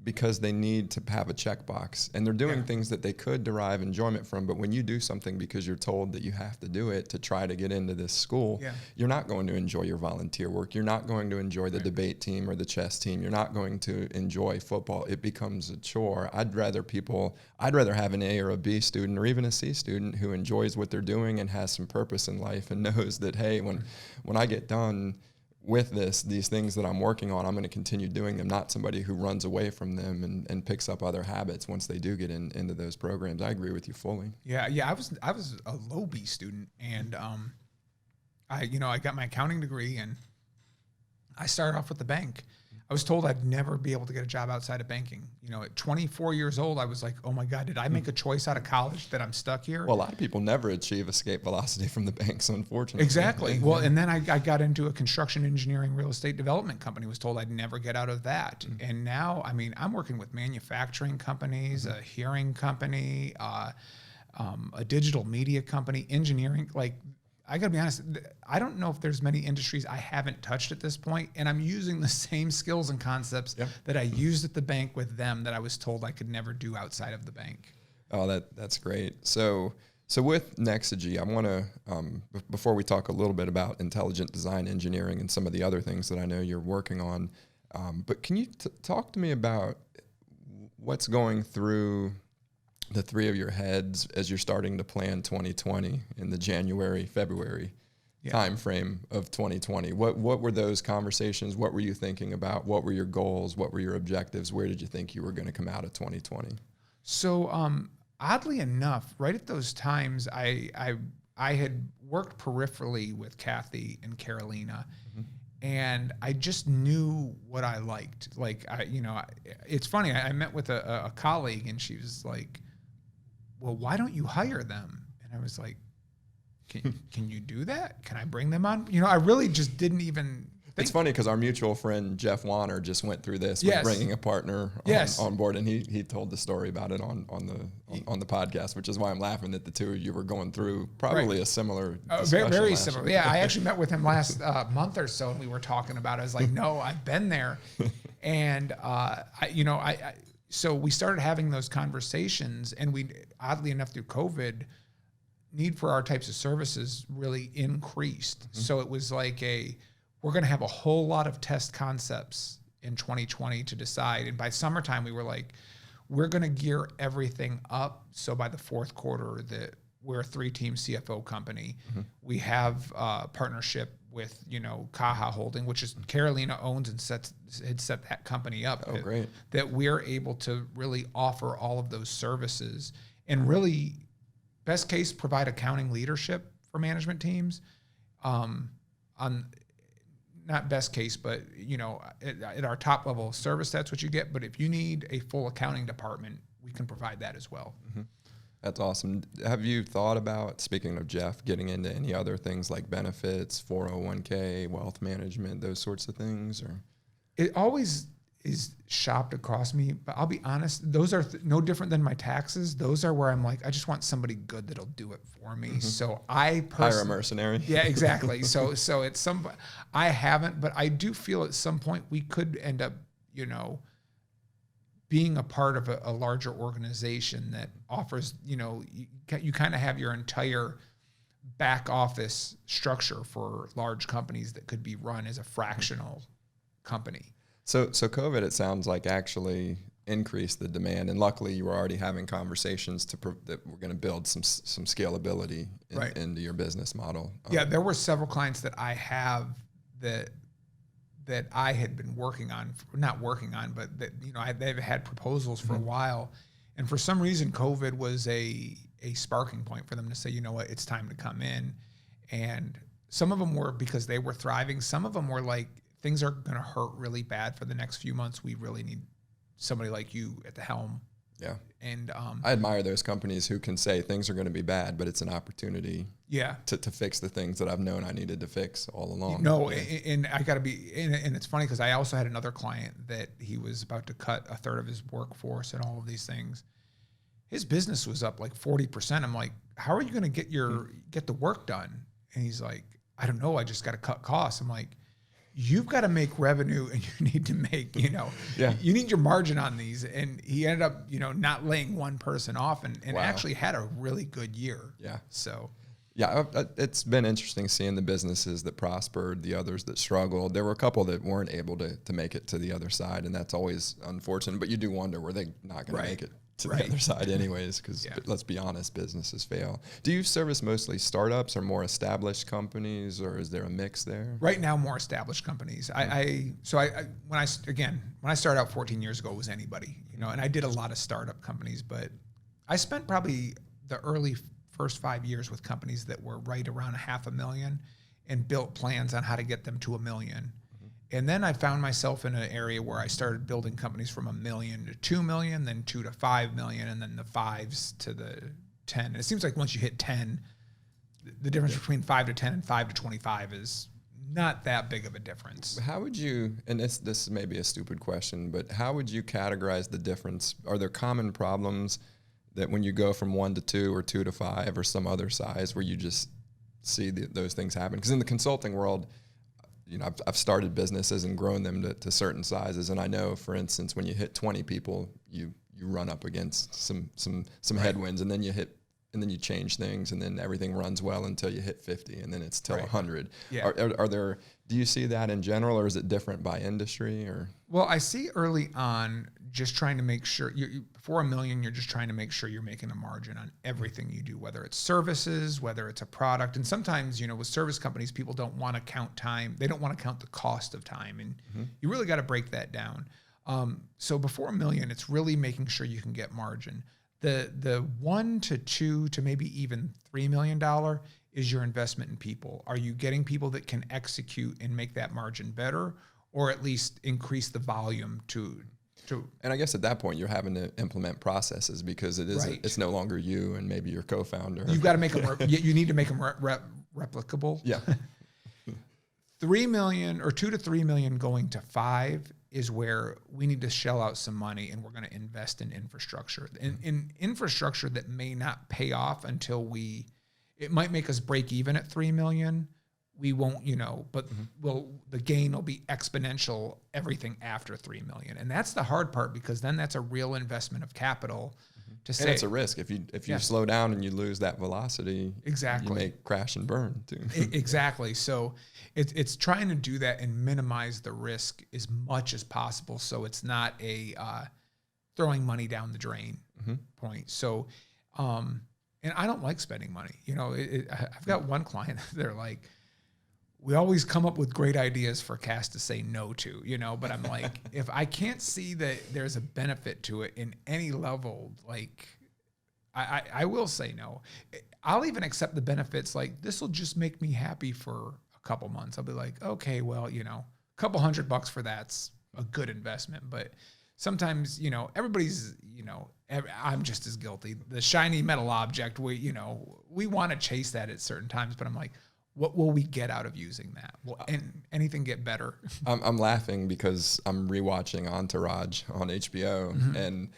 because they need to have a checkbox, and they're doing things that they could derive enjoyment from. But when you do something because you're told that you have to do it to try to get into this school, you're not going to enjoy your volunteer work. You're not going to enjoy the debate team or the chess team. You're not going to enjoy football. It becomes a chore. I'd rather have an A or a B student or even a C student who enjoys what they're doing and has some purpose in life and knows that, hey, when I get done with these things that I'm working on, I'm going to continue doing them, not somebody who runs away from them and picks up other habits once they do get into those programs. I agree with you fully. Yeah. I was a low B student, and I got my accounting degree, and I started off with the bank. I was told I'd never be able to get a job outside of banking. At 24 years old, I was like, oh my God, did I make a choice out of college that I'm stuck here? Well, a lot of people never achieve escape velocity from the banks, unfortunately. Exactly. Well, and then I got into a construction engineering real estate development company, was told I'd never get out of that. Mm-hmm. And now, I'm working with manufacturing companies, a hearing company, a digital media company, engineering, I got to be honest, I don't know if there's many industries I haven't touched at this point, and I'm using the same skills and concepts that I used at the bank with them that I was told I could never do outside of the bank. Oh, that's great. So with Nexagy, I want to, before we talk a little bit about intelligent design engineering and some of the other things that I know you're working on, but can you talk to me about what's going through the three of your heads as you're starting to plan 2020 in the January-February time frame of 2020? What were those conversations? What were you thinking about? What were your goals? What were your objectives? Where did you think you were going to come out of 2020? So oddly enough, right at those times, I had worked peripherally with Kathy and Carolina, and I just knew what I liked. Like, it's funny. I met with a colleague, and she was like, "Well, why don't you hire them?" And I was like, "Can you do that? Can I bring them on?" I really just didn't even. It's funny because our mutual friend Jeff Warner just went through this with bringing a partner on board, and he told the story about it on the podcast, which is why I'm laughing that the two of you were going through probably a similar discussion. Very similar. Yeah, I actually met with him last month or so, and we were talking about it. I was like, "No, I've been there," and so we started having those conversations, and we, oddly enough, through COVID, need for our types of services really increased. So it was like we're going to have a whole lot of test concepts in 2020 to decide. And by summertime, we were like, we're going to gear everything up. So by the fourth quarter, that we're a 3-team CFO company. We have a partnership with, Caja Holding, which is Carolina owns and had set that company up. Oh, great. That we're able to really offer all of those services and really, best case, provide accounting leadership for management teams. Not best case, but at our top level of service, that's what you get. But if you need a full accounting department, we can provide that as well. That's awesome. Have you thought about, speaking of Jeff, getting into any other things like benefits, 401k, wealth management, those sorts of things? Or it always is shopped across me, but I'll be honest, those are no different than my taxes. Those are where I'm like, I just want somebody good that'll do it for me. So I hire a mercenary. Yeah, exactly. So at some, I haven't, but I do feel at some point we could end up, being a part of a larger organization that offers, you kind of have your entire back office structure for large companies that could be run as a fractional company. So COVID, it sounds like, actually increased the demand, and luckily you were already having conversations that we're going to build some scalability into your business model. Yeah, there were several clients that I have that I had been not working on, but that they've had proposals for a while, and for some reason COVID was a sparking point for them to say, you know what, it's time to come in. And some of them were because they were thriving. Some of them were like, things are going to hurt really bad for the next few months. We really need somebody like you at the helm. Yeah. And I admire those companies who can say things are going to be bad, but it's an opportunity to fix the things that I've known I needed to fix all along. No, and I got to be, and it's funny because I also had another client that he was about to cut a third of his workforce and all of these things. His business was up like 40%. I'm like, how are you going to get the work done? And he's like, I don't know. I just got to cut costs. I'm like, you've got to make revenue, and you need to make, you need your margin on these. And he ended up, not laying one person off and actually had a really good year. Yeah. So. Yeah, it's been interesting seeing the businesses that prospered, the others that struggled. There were a couple that weren't able to make it to the other side, and that's always unfortunate. But you do wonder, were they not going to make it to the other side anyways? Because let's be honest, businesses fail. Do you service mostly startups or more established companies, or is there a mix there? Right now, more established companies. When I started out 14 years ago, it was anybody, and I did a lot of startup companies, but I spent probably the early first 5 years with companies that were right around $500,000 and built plans on how to get them to $1 million. And then I found myself in an area where I started building companies from $1 million to $2 million, then $2 to $5 million, and then the 5s to the 10. And it seems like once you hit 10, the difference between 5 to 10 and 5 to 25 is not that big of a difference. How would you, and this may be a stupid question, but how would you categorize the difference? Are there common problems that when you go from 1 to 2 or 2 to 5 or some other size where you just see those things happen? Because in the consulting world, I've started businesses and grown them to certain sizes, and I know, for instance, when you hit 20 people, you run up against some headwinds, and then you change things, and then everything runs well until you hit 50, and then it's till 100. Yeah. Are there? Do you see that in general, or is it different by industry? Or well, I see early on just trying to make sure before $1 million, you're just trying to make sure you're making a margin on everything you do, whether it's services, whether it's a product. And sometimes, with service companies, people don't want to count time. They don't want to count the cost of time. And you really got to break that down. So before $1 million, it's really making sure you can get margin. The $1 to $2 to maybe even $3 million is your investment in people. Are you getting people that can execute and make that margin better, or at least increase the volume to? And I guess at that point you're having to implement processes, because it's no longer you and maybe your co-founder. You've got to make them. You need to make them replicable. Yeah. 3 million or 2 to 3 million going to 5 is where we need to shell out some money, and we're going to invest in infrastructure. In infrastructure that may not pay off until it might make us break even at 3 million. We won't, but the gain will be exponential everything after 3 million. And that's the hard part, because then that's a real investment of capital to say. And it's a risk. If you slow down and you lose that velocity, exactly, you may crash and burn too. Exactly. So it's trying to do that and minimize the risk as much as possible, so it's not a throwing money down the drain point. So, and I don't like spending money. I've got one client, they're like, we always come up with great ideas for Cass to say no to, but I'm like, if I can't see that there's a benefit to it in any level, like I will say no. I'll even accept the benefits. Like, this will just make me happy for a couple months. I'll be like, okay, well, a couple $100 for that's a good investment. But sometimes, everybody's, I'm just as guilty. The shiny metal object, we want to chase that at certain times, but I'm like, what will we get out of using that? Will anything get better? I'm laughing because I'm rewatching Entourage on HBO, and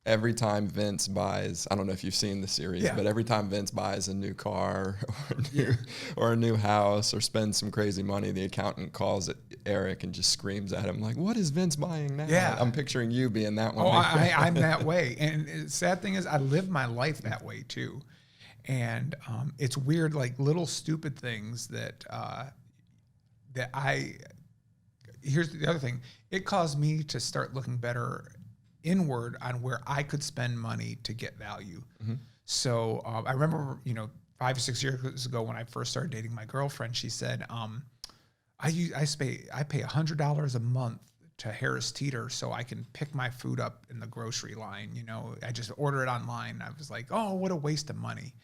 every time Vince buys, I don't know if you've seen the series, but every time Vince buys a new car or a new house or spends some crazy money, the accountant calls it Eric and just screams at him like, "What is Vince buying now?" Yeah. I'm picturing you being that one. Oh, I'm that way. And the sad thing is, I live my life that way too. And it's weird, like little stupid things that here's the other thing. It caused me to start looking better inward on where I could spend money to get value. So I remember, 5 or 6 years ago when I first started dating my girlfriend, she said, I pay $100 a month to Harris Teeter so I can pick my food up in the grocery line. I just order it online. I was like, oh, what a waste of money.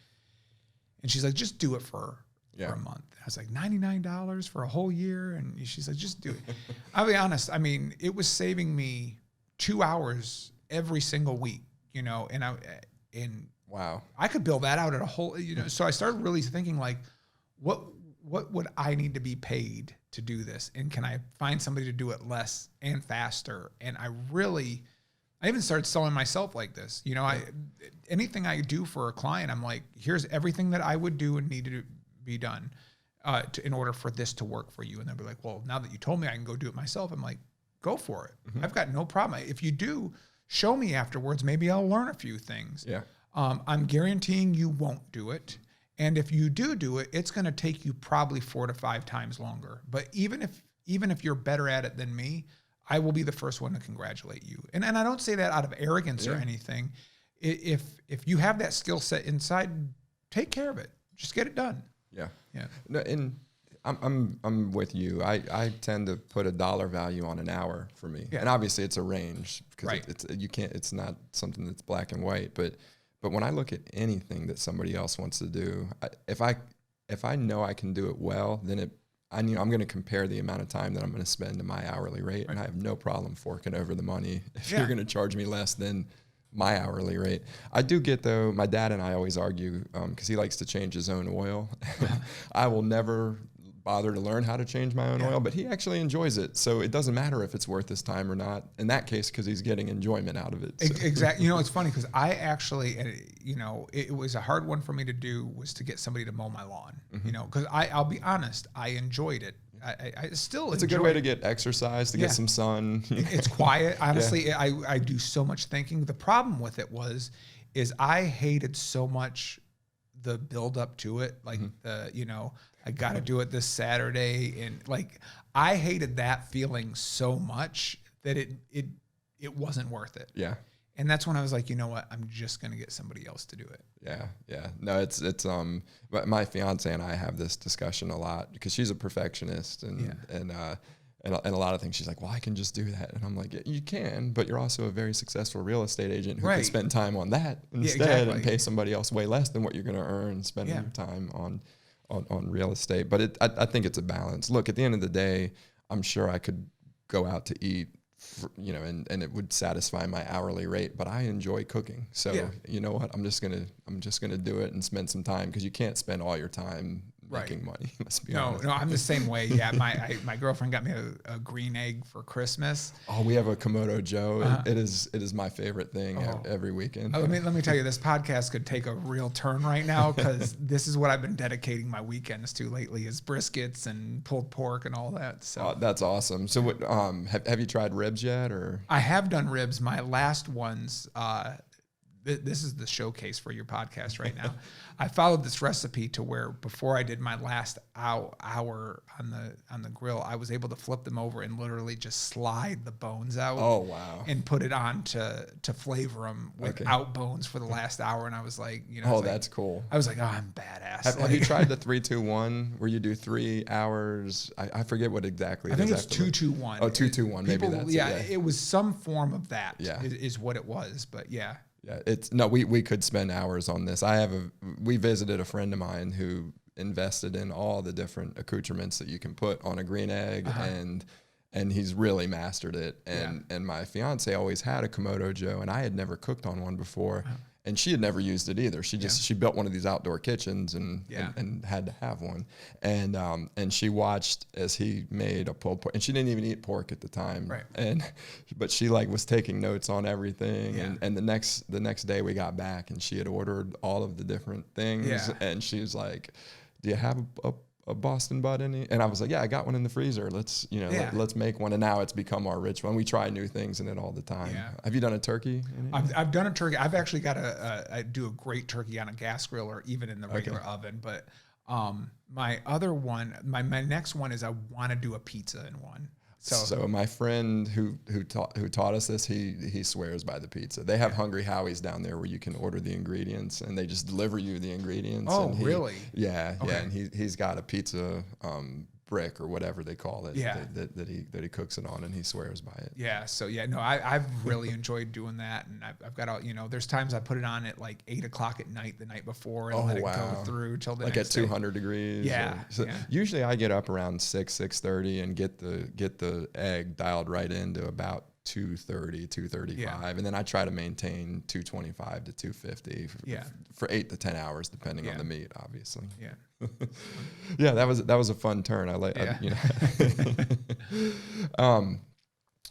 And she's like, just do it for a month. I was like, $99 for a whole year? And she's like, just do it. I'll be honest. I mean, it was saving me 2 hours every single week, and wow, I could build that out at a whole, so I started really thinking like, what would I need to be paid to do this? And can I find somebody to do it less and faster? And I even started selling myself like this. Anything I do for a client, I'm like, here's everything that I would do and need to be done in order for this to work for you. And they'll be like, well, now that you told me I can go do it myself, I'm like, go for it. I've got no problem. If you do, show me afterwards. Maybe I'll learn a few things. Yeah. I'm guaranteeing you won't do it. And if you do it, it's going to take you probably 4 to 5 times longer. But even if you're better at it than me, I will be the first one to congratulate you. And I don't say that out of arrogance or anything. If you have that skill set inside, take care of it. Just get it done. Yeah. Yeah. No, and I'm with you. I tend to put a dollar value on an hour for me. Yeah. And obviously it's a range, because it's not something that's black and white, but when I look at anything that somebody else wants to do, if I know I can do it well, then I'm going to compare the amount of time that I'm going to spend to my hourly rate, and I have no problem forking over the money if you're going to charge me less than my hourly rate. I do get, though, my dad and I always argue because he likes to change his own oil. I will never bother to learn how to change my own oil, but he actually enjoys it. So it doesn't matter if it's worth his time or not in that case, because he's getting enjoyment out of it. So. Exactly. It's funny because I actually, it was a hard one for me to do, was to get somebody to mow my lawn, because I'll be honest, I enjoyed it. I still it's a good way to get exercise, to get some sun. It's quiet. Honestly, I do so much thinking. The problem with it is I hated so much the build up to it. Like I got to do it this Saturday. And like, I hated that feeling so much that it wasn't worth it. Yeah. And that's when I was like, you know what? I'm just going to get somebody else to do it. Yeah. Yeah. No, it's but my fiance and I have this discussion a lot because she's a perfectionist and and a lot of things she's like, well, I can just do that. And I'm like, yeah, you can, but you're also a very successful real estate agent who can spend time on that instead and pay somebody else way less than what you're going to earn spending your time on real estate. But I think it's a balance. Look, at the end of the day, I'm sure I could go out to eat, and it would satisfy my hourly rate, but I enjoy cooking. So you know what, I'm just gonna do it and spend some time, because you can't spend all your time making money. Let's be honest. No, I'm the same way. Yeah, my girlfriend got me a green egg for Christmas. Oh, we have a Komodo Joe. It is my favorite thing every weekend. Let me tell you, this podcast could take a real turn right now, because this is what I've been dedicating my weekends to lately, is briskets and pulled pork and all that. So that's awesome. So what, have you tried ribs yet? Or I have done ribs. My last ones. This is the showcase for your podcast right now. I followed this recipe to where before I did my last hour on the grill, I was able to flip them over and literally just slide the bones out. Oh, wow. And put it on to flavor them without bones for the last hour. And I was like, that's cool. I was like, oh, I'm badass. Have you tried the 3-2-1 where you do 3 hours? I forget what exactly. I think it's 2-2-1. Oh, 2-2-1. Maybe that's it. It was some form of that. Is what it was. But yeah. Yeah, we could spend hours on this. We visited a friend of mine who invested in all the different accoutrements that you can put on a green egg, and he's really mastered it. And my fiance always had a Komodo Joe, and I had never cooked on one before. And she had never used it either. She built one of these outdoor kitchens and had to have one. And she watched as he made a pulled pork, and she didn't even eat pork at the time. Right. But she was taking notes on everything. Yeah. And the next day we got back, and she had ordered all of the different things. Yeah. And she was like, "Do you have a Boston butt in it?" And I was like, "Yeah, I got one in the freezer. Let's make one." And now it's become our ritual. We try new things in it all the time. Yeah. Have you done a turkey? I've done a turkey. I've actually got I do a great turkey on a gas grill or even in the regular oven. But my other one, my next one is I want to do a pizza in one. So my friend who taught us this, he swears by the pizza. They have Hungry Howie's down there where you can order the ingredients and they just deliver you the ingredients. Oh, really? Yeah, okay. Yeah. And he's got a pizza brick or whatever they call it. Yeah. That he cooks it on, and he swears by it. Yeah. So I've really enjoyed doing that, and I've got all there's times I put it on at like 8 o'clock at night the night before and let it go through till the next day. 200 degrees. Yeah. Usually I get up around 6:30 and get the egg dialed right into about 230, 235, and then I try to maintain 225 to 250 for 8 to 10 hours, depending on the meat, obviously. Yeah. Yeah, that was a fun turn.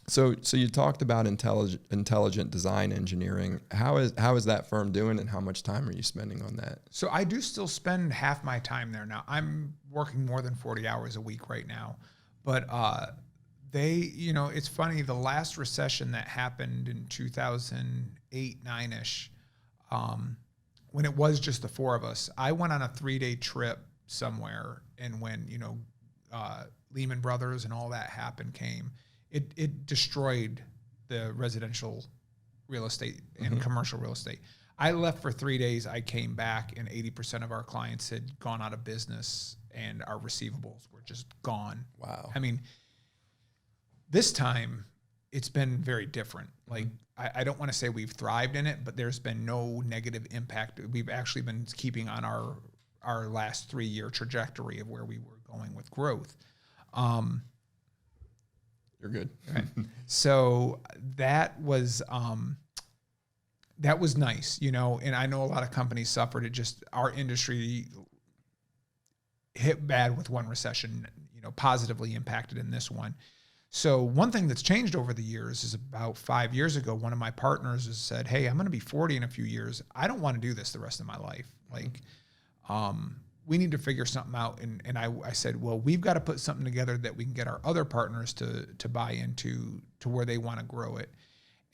So you talked about intelligent design engineering. How is that firm doing, and how much time are you spending on that? So I do still spend half my time there now. I'm working more than 40 hours a week right now, but it's funny, the last recession that happened in 2008, 9-ish, when it was just the four of us, I went on a 3-day trip somewhere, and when, Lehman Brothers and all that came, it destroyed the residential real estate and commercial real estate. I left for 3 days. I came back, and 80% of our clients had gone out of business, and our receivables were just gone. Wow. I mean, this time it's been very different. Like, I don't want to say we've thrived in it, but there's been no negative impact. We've actually been keeping on our last 3-year trajectory of where we were going with growth. You're good. Right. So that was nice, and I know a lot of companies suffered. It just, our industry hit bad with one recession, positively impacted in this one. So one thing that's changed over the years is about 5 years ago, one of my partners has said, "Hey, I'm going to be 40 in a few years. I don't want to do this the rest of my life. Like, we need to figure something out." And I said, well, we've got to put something together that we can get our other partners to buy into, to where they want to grow it.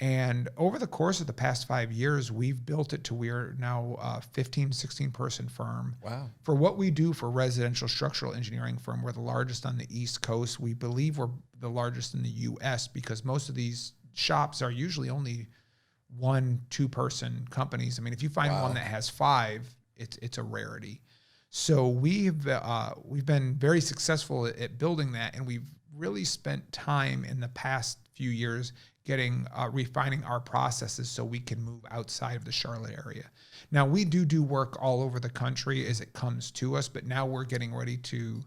And over the course of the past 5 years, we've built it to we're now a 15, 16 person firm. Wow. For what we do for residential structural engineering firm, we're the largest on the East Coast. We believe we're the largest in the US, because most of these shops are usually only 1-2 person companies. I mean, if you find one that has 5, it's a rarity. So we've been very successful at building that, and we've really spent time in the past few years getting refining our processes so we can move outside of the Charlotte area. Now we do work all over the country as it comes to us, but now we're getting ready to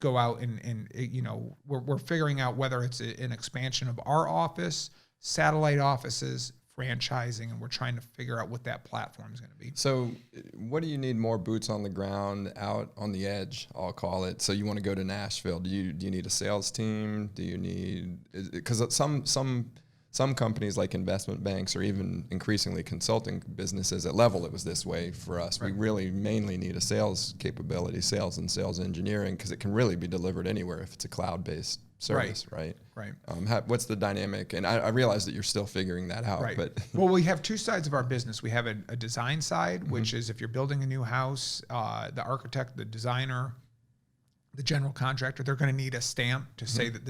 go out and you know, we're figuring out whether it's an expansion of our office, satellite offices, franchising, and we're trying to figure out what that platform is going to be. So what do you need more boots on the ground, out on the edge, I'll call it? So you want to go to Nashville. Do you need a sales team? Do you need, because some companies like investment banks or even increasingly consulting businesses at Level, it was this way for us. Right. We really mainly need a sales capability, sales and sales engineering, because it can really be delivered anywhere if it's a cloud-based service, right? Right. What's the dynamic? And I realize that you're still figuring that out. Right. But well, we have two sides of our business. We have a design side, which is if you're building a new house, the architect, the designer, the general contractor, they're going to need a stamp to say that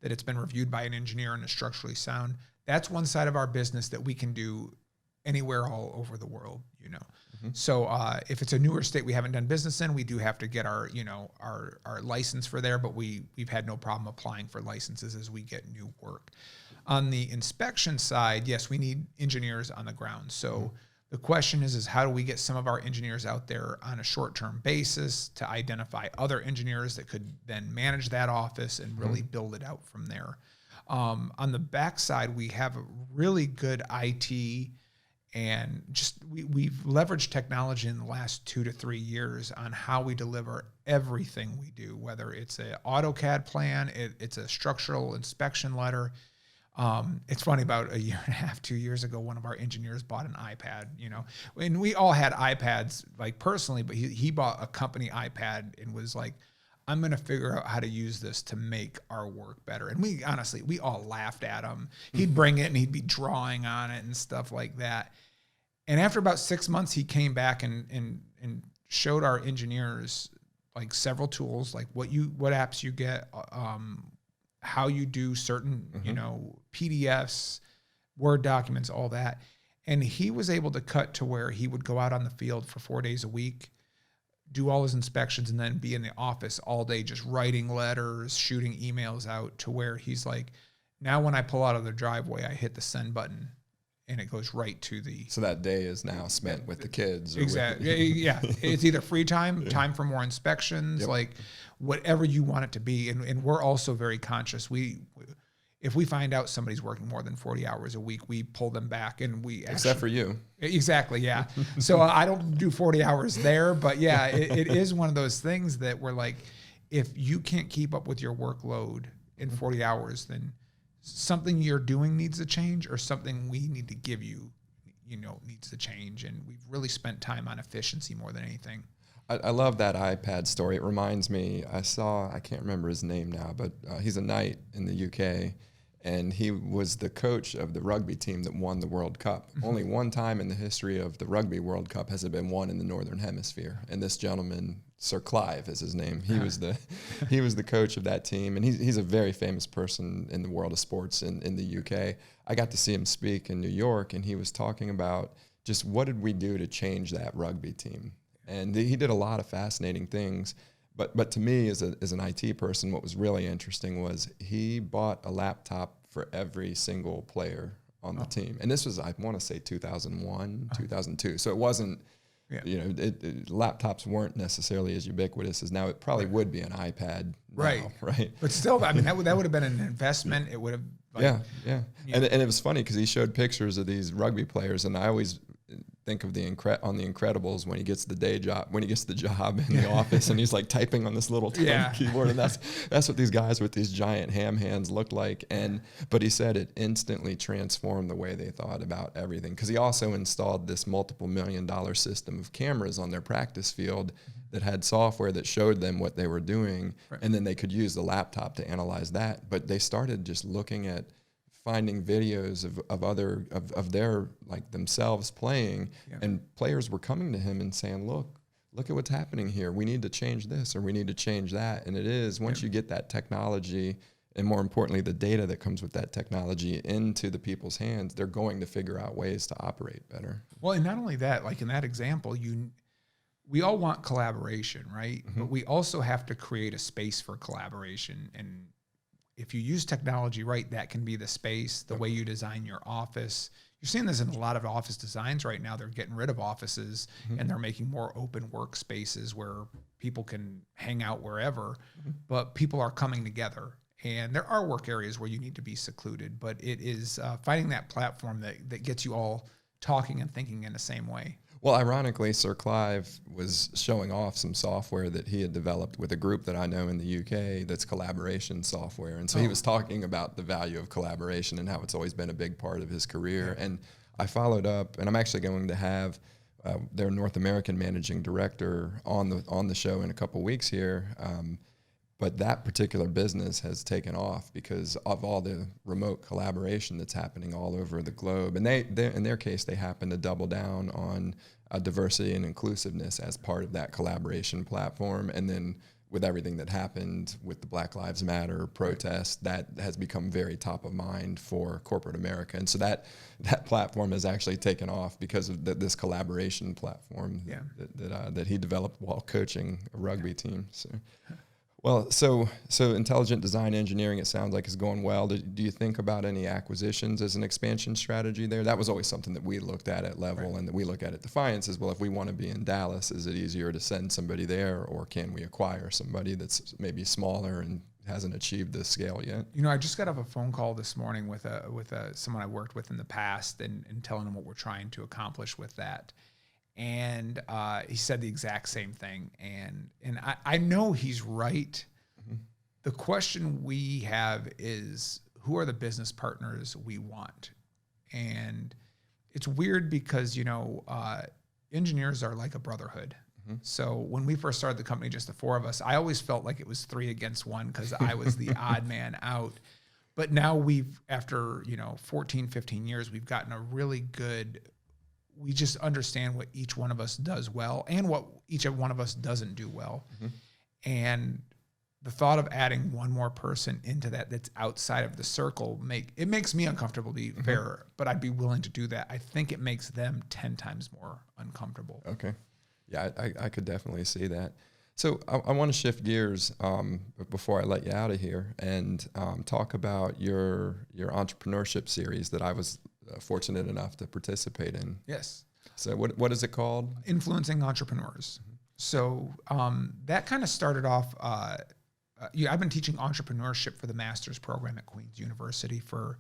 it's been reviewed by an engineer and is structurally sound. That's one side of our business that we can do anywhere all over the world, you know. So if it's a newer state we haven't done business in, we do have to get our license for there, but we've had no problem applying for licenses as we get new work. On the inspection side, yes, we need engineers on the ground. So the question is how do we get some of our engineers out there on a short-term basis to identify other engineers that could then manage that office and really build it out from there. On the backside, we have a really good IT, and just we've leveraged technology in the last 2 to 3 years on how we deliver everything we do, whether it's an AutoCAD plan, it's a structural inspection letter. It's funny, about a year and a half, 2 years ago, one of our engineers bought an iPad, you know, and we all had iPads like personally, but he bought a company iPad and was like, I'm going to figure out how to use this to make our work better. And we all laughed at him. He'd bring it and he'd be drawing on it and stuff like that. And after about 6 months, he came back and showed our engineers like several tools, like what apps you get, how you do certain, you know, PDFs, Word documents, all that. And he was able to cut to where he would go out on the field for 4 days a week, do all his inspections, and then be in the office all day just writing letters, shooting emails out, to where he's like, now when I pull out of the driveway, I hit the send button and it goes right to the... So that day is now spent with the kids. Exactly. Yeah. It's either free time, time for more inspections, like whatever you want it to be. And we're also very conscious. If we find out somebody's working more than 40 hours a week, we pull them back, and except for you. Exactly. Yeah. So I don't do 40 hours there, but yeah, it is one of those things that we're like, if you can't keep up with your workload in 40 hours, then something you're doing needs to change, or something we need to give you, you know, needs to change. And we've really spent time on efficiency more than anything. I love that iPad story. It reminds me, I can't remember his name now, but he's a knight in the UK, and he was the coach of the rugby team that won the World Cup. Only one time in the history of the Rugby World Cup has it been won in the Northern Hemisphere. And this gentleman, Sir Clive is his name. He was the coach of that team, and he's a very famous person in the world of sports in the UK. I got to see him speak in New York, and he was talking about just what did we do to change that rugby team. And he did a lot of fascinating things. But to me, as an IT person, what was really interesting was he bought a laptop for every single player on the team. And this was, I want to say, 2001, 2002. So it wasn't, you know, laptops weren't necessarily as ubiquitous as now. It probably would be an iPad now, right? But still, I mean, that would have been an investment. It would have... Yeah. And it was funny because he showed pictures of these rugby players, and I always think of on the Incredibles when he gets the job in the office, and he's like typing on this little tiny keyboard, and that's what these guys with these giant ham hands looked like. But he said it instantly transformed the way they thought about everything, because he also installed this multiple $million system of cameras on their practice field that had software that showed them what they were doing, and then they could use the laptop to analyze that. But they started just looking at finding videos of their, like, themselves playing, and players were coming to him and saying, look at what's happening here. We need to change this, or we need to change that. And it is, once you get that technology, and more importantly, the data that comes with that technology into the people's hands, they're going to figure out ways to operate better. Well, and not only that, like in that example, we all want collaboration, right? But we also have to create a space for collaboration. And if you use technology right, that can be the space, the way you design your office. You're seeing this in a lot of office designs right now. They're getting rid of offices and they're making more open workspaces where people can hang out wherever, but people are coming together. And there are work areas where you need to be secluded, but it is finding that platform that gets you all talking and thinking in the same way. Well, ironically, Sir Clive was showing off some software that he had developed with a group that I know in the UK that's collaboration software. And so he was talking about the value of collaboration and how it's always been a big part of his career. And I followed up, and I'm actually going to have their North American managing director on the show in a couple weeks here. But that particular business has taken off because of all the remote collaboration that's happening all over the globe. And they in their case, they happen to double down on diversity and inclusiveness as part of that collaboration platform. And then with everything that happened with the Black Lives Matter protest, that has become very top of mind for corporate America. And so that platform has actually taken off because of this collaboration platform that he developed while coaching a rugby team. So. Well, so intelligent design engineering, it sounds like, is going well. Do you think about any acquisitions as an expansion strategy there? That was always something that we looked at Level and that we look at Defiance as well. If we want to be in Dallas, is it easier to send somebody there, or can we acquire somebody that's maybe smaller and hasn't achieved the scale yet? You know, I just got off a phone call this morning with someone I worked with in the past and telling them what we're trying to accomplish with that. And he said the exact same thing. And I know he's right. The question we have is, who are the business partners we want? And it's weird because, engineers are like a brotherhood. So when we first started the company, just the four of us, I always felt like it was 3 against 1 because I was the odd man out. But now after 14, 15 years, we've gotten a really good, we just understand what each one of us does well and what each one of us doesn't do well. And the thought of adding one more person into that's outside of the circle makes me uncomfortable, to be fair, but I'd be willing to do that. I think it makes them 10 times more uncomfortable. Okay. Yeah, I could definitely see that. So I want to shift gears before I let you out of here and talk about your entrepreneurship series that I was fortunate enough to participate in. Yes. So what is it called? Influencing Entrepreneurs. So that kind of started off, I've been teaching entrepreneurship for the master's program at Queen's University for,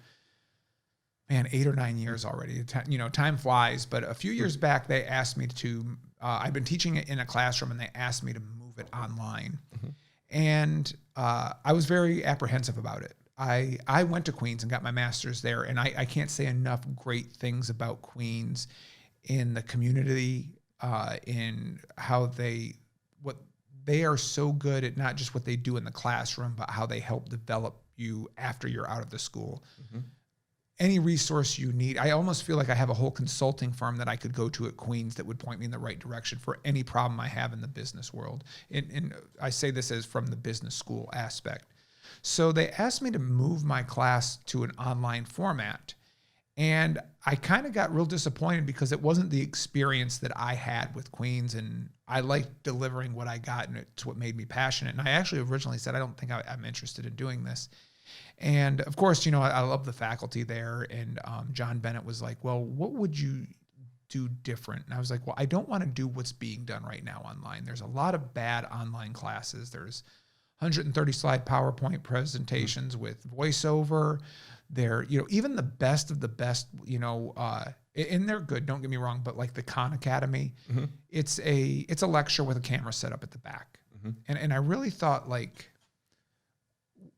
8 or 9 years already. Time flies, but a few years back, they asked me to, I've been teaching it in a classroom and they asked me to move it online. And I was very apprehensive about it. I went to Queens and got my master's there, and I can't say enough great things about Queens in the community, in how they are so good at not just what they do in the classroom, but how they help develop you after you're out of the school. Any resource you need. I almost feel like I have a whole consulting firm that I could go to at Queens that would point me in the right direction for any problem I have in the business world. And I say this as from the business school aspect. So they asked me to move my class to an online format. And I kind of got real disappointed because it wasn't the experience that I had with Queens. And I liked delivering what I got, and it's what made me passionate. And I actually originally said, I don't think I'm interested in doing this. And of course, I love the faculty there. And John Bennett was like, well, what would you do different? And I was like, well, I don't want to do what's being done right now online. There's a lot of bad online classes. There's 130 slide PowerPoint presentations with voiceover. They're, even the best of the best, and they're good, don't get me wrong, but like the Khan Academy, it's a lecture with a camera set up at the back. And I really thought, like,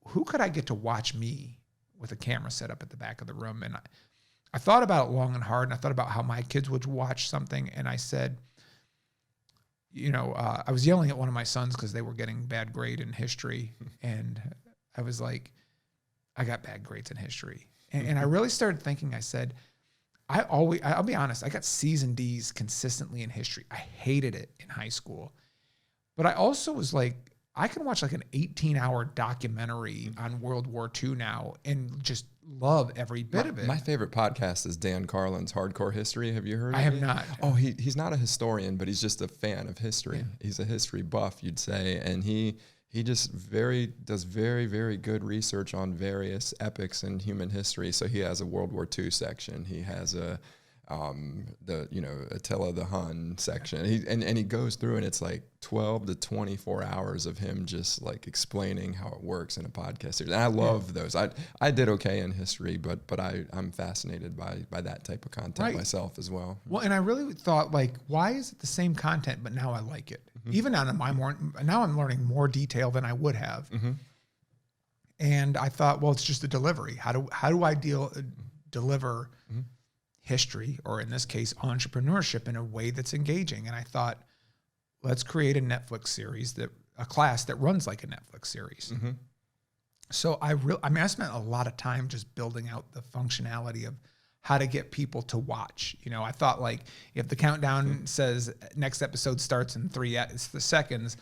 who could I get to watch me with a camera set up at the back of the room? And I thought about it long and hard, and I thought about how my kids would watch something. And I said, I was yelling at one of my sons because they were getting bad grade in history. And I was like, I got bad grades in history. And I really started thinking, I said, I'll be honest, I got C's and D's consistently in history. I hated it in high school. But I also was like, I can watch like an 18-hour documentary on World War II now and just love every bit of it. My favorite podcast is Dan Carlin's Hardcore History. Have you heard of it? I have not. Oh, he's not a historian, but he's just a fan of history. Yeah. He's a history buff, you'd say, and he just does very, very good research on various epics in human history. So he has a World War II section. He has a Attila the Hun section. He goes through, and it's like 12 to 24 hours of him just like explaining how it works in a podcast series. And I love those. I did okay in history, but I'm fascinated by that type of content myself as well. Well, and I really thought, like, why is it the same content, but now I like it? Mm-hmm. Even now I'm learning more detail than I would have. Mm-hmm. And I thought, well, it's just the delivery. How do I deliver mm-hmm. history, or in this case, entrepreneurship, in a way that's engaging? And I thought, let's create a Netflix series, a class that runs like a Netflix series. Mm-hmm. So I spent a lot of time just building out the functionality of how to get people to watch. You know, I thought, like, if the countdown says next episode starts in 3 seconds,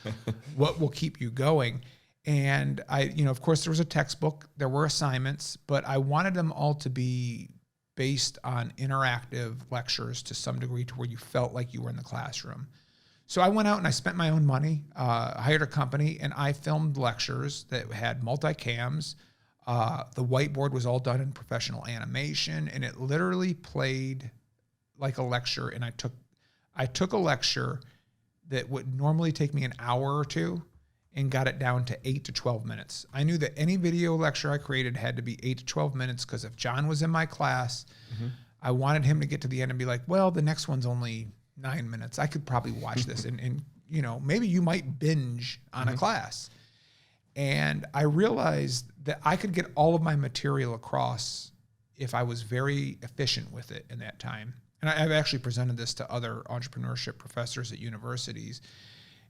what will keep you going? And of course there was a textbook, there were assignments, but I wanted them all to be based on interactive lectures to some degree, to where you felt like you were in the classroom. So I went out and I spent my own money, hired a company, and I filmed lectures that had multicams. The whiteboard was all done in professional animation, and it literally played like a lecture. And I took a lecture that would normally take me an hour or two and got it down to 8 to 12 minutes. I knew that any video lecture I created had to be 8 to 12 minutes, because if John was in my class, mm-hmm. I wanted him to get to the end and be like, well, the next one's only 9 minutes. I could probably watch this and maybe you might binge on mm-hmm. a class. And I realized that I could get all of my material across if I was very efficient with it in that time. And I've actually presented this to other entrepreneurship professors at universities.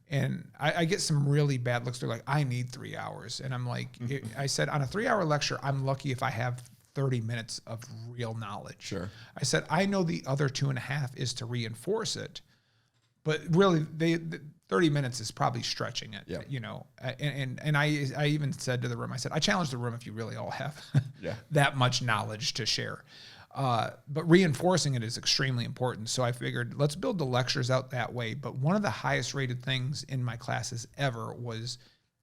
And I get some really bad looks. They're like, I need 3 hours. And I'm like, mm-hmm. I said, on a 3-hour lecture, I'm lucky if I have 30 minutes of real knowledge. Sure. I said, I know the other 2.5 is to reinforce it, but really the 30 minutes is probably stretching it, yep. And I even said to the room, I said, I challenge the room if you really all have that much knowledge to share. But reinforcing it is extremely important. So I figured, let's build the lectures out that way. But one of the highest rated things in my classes ever was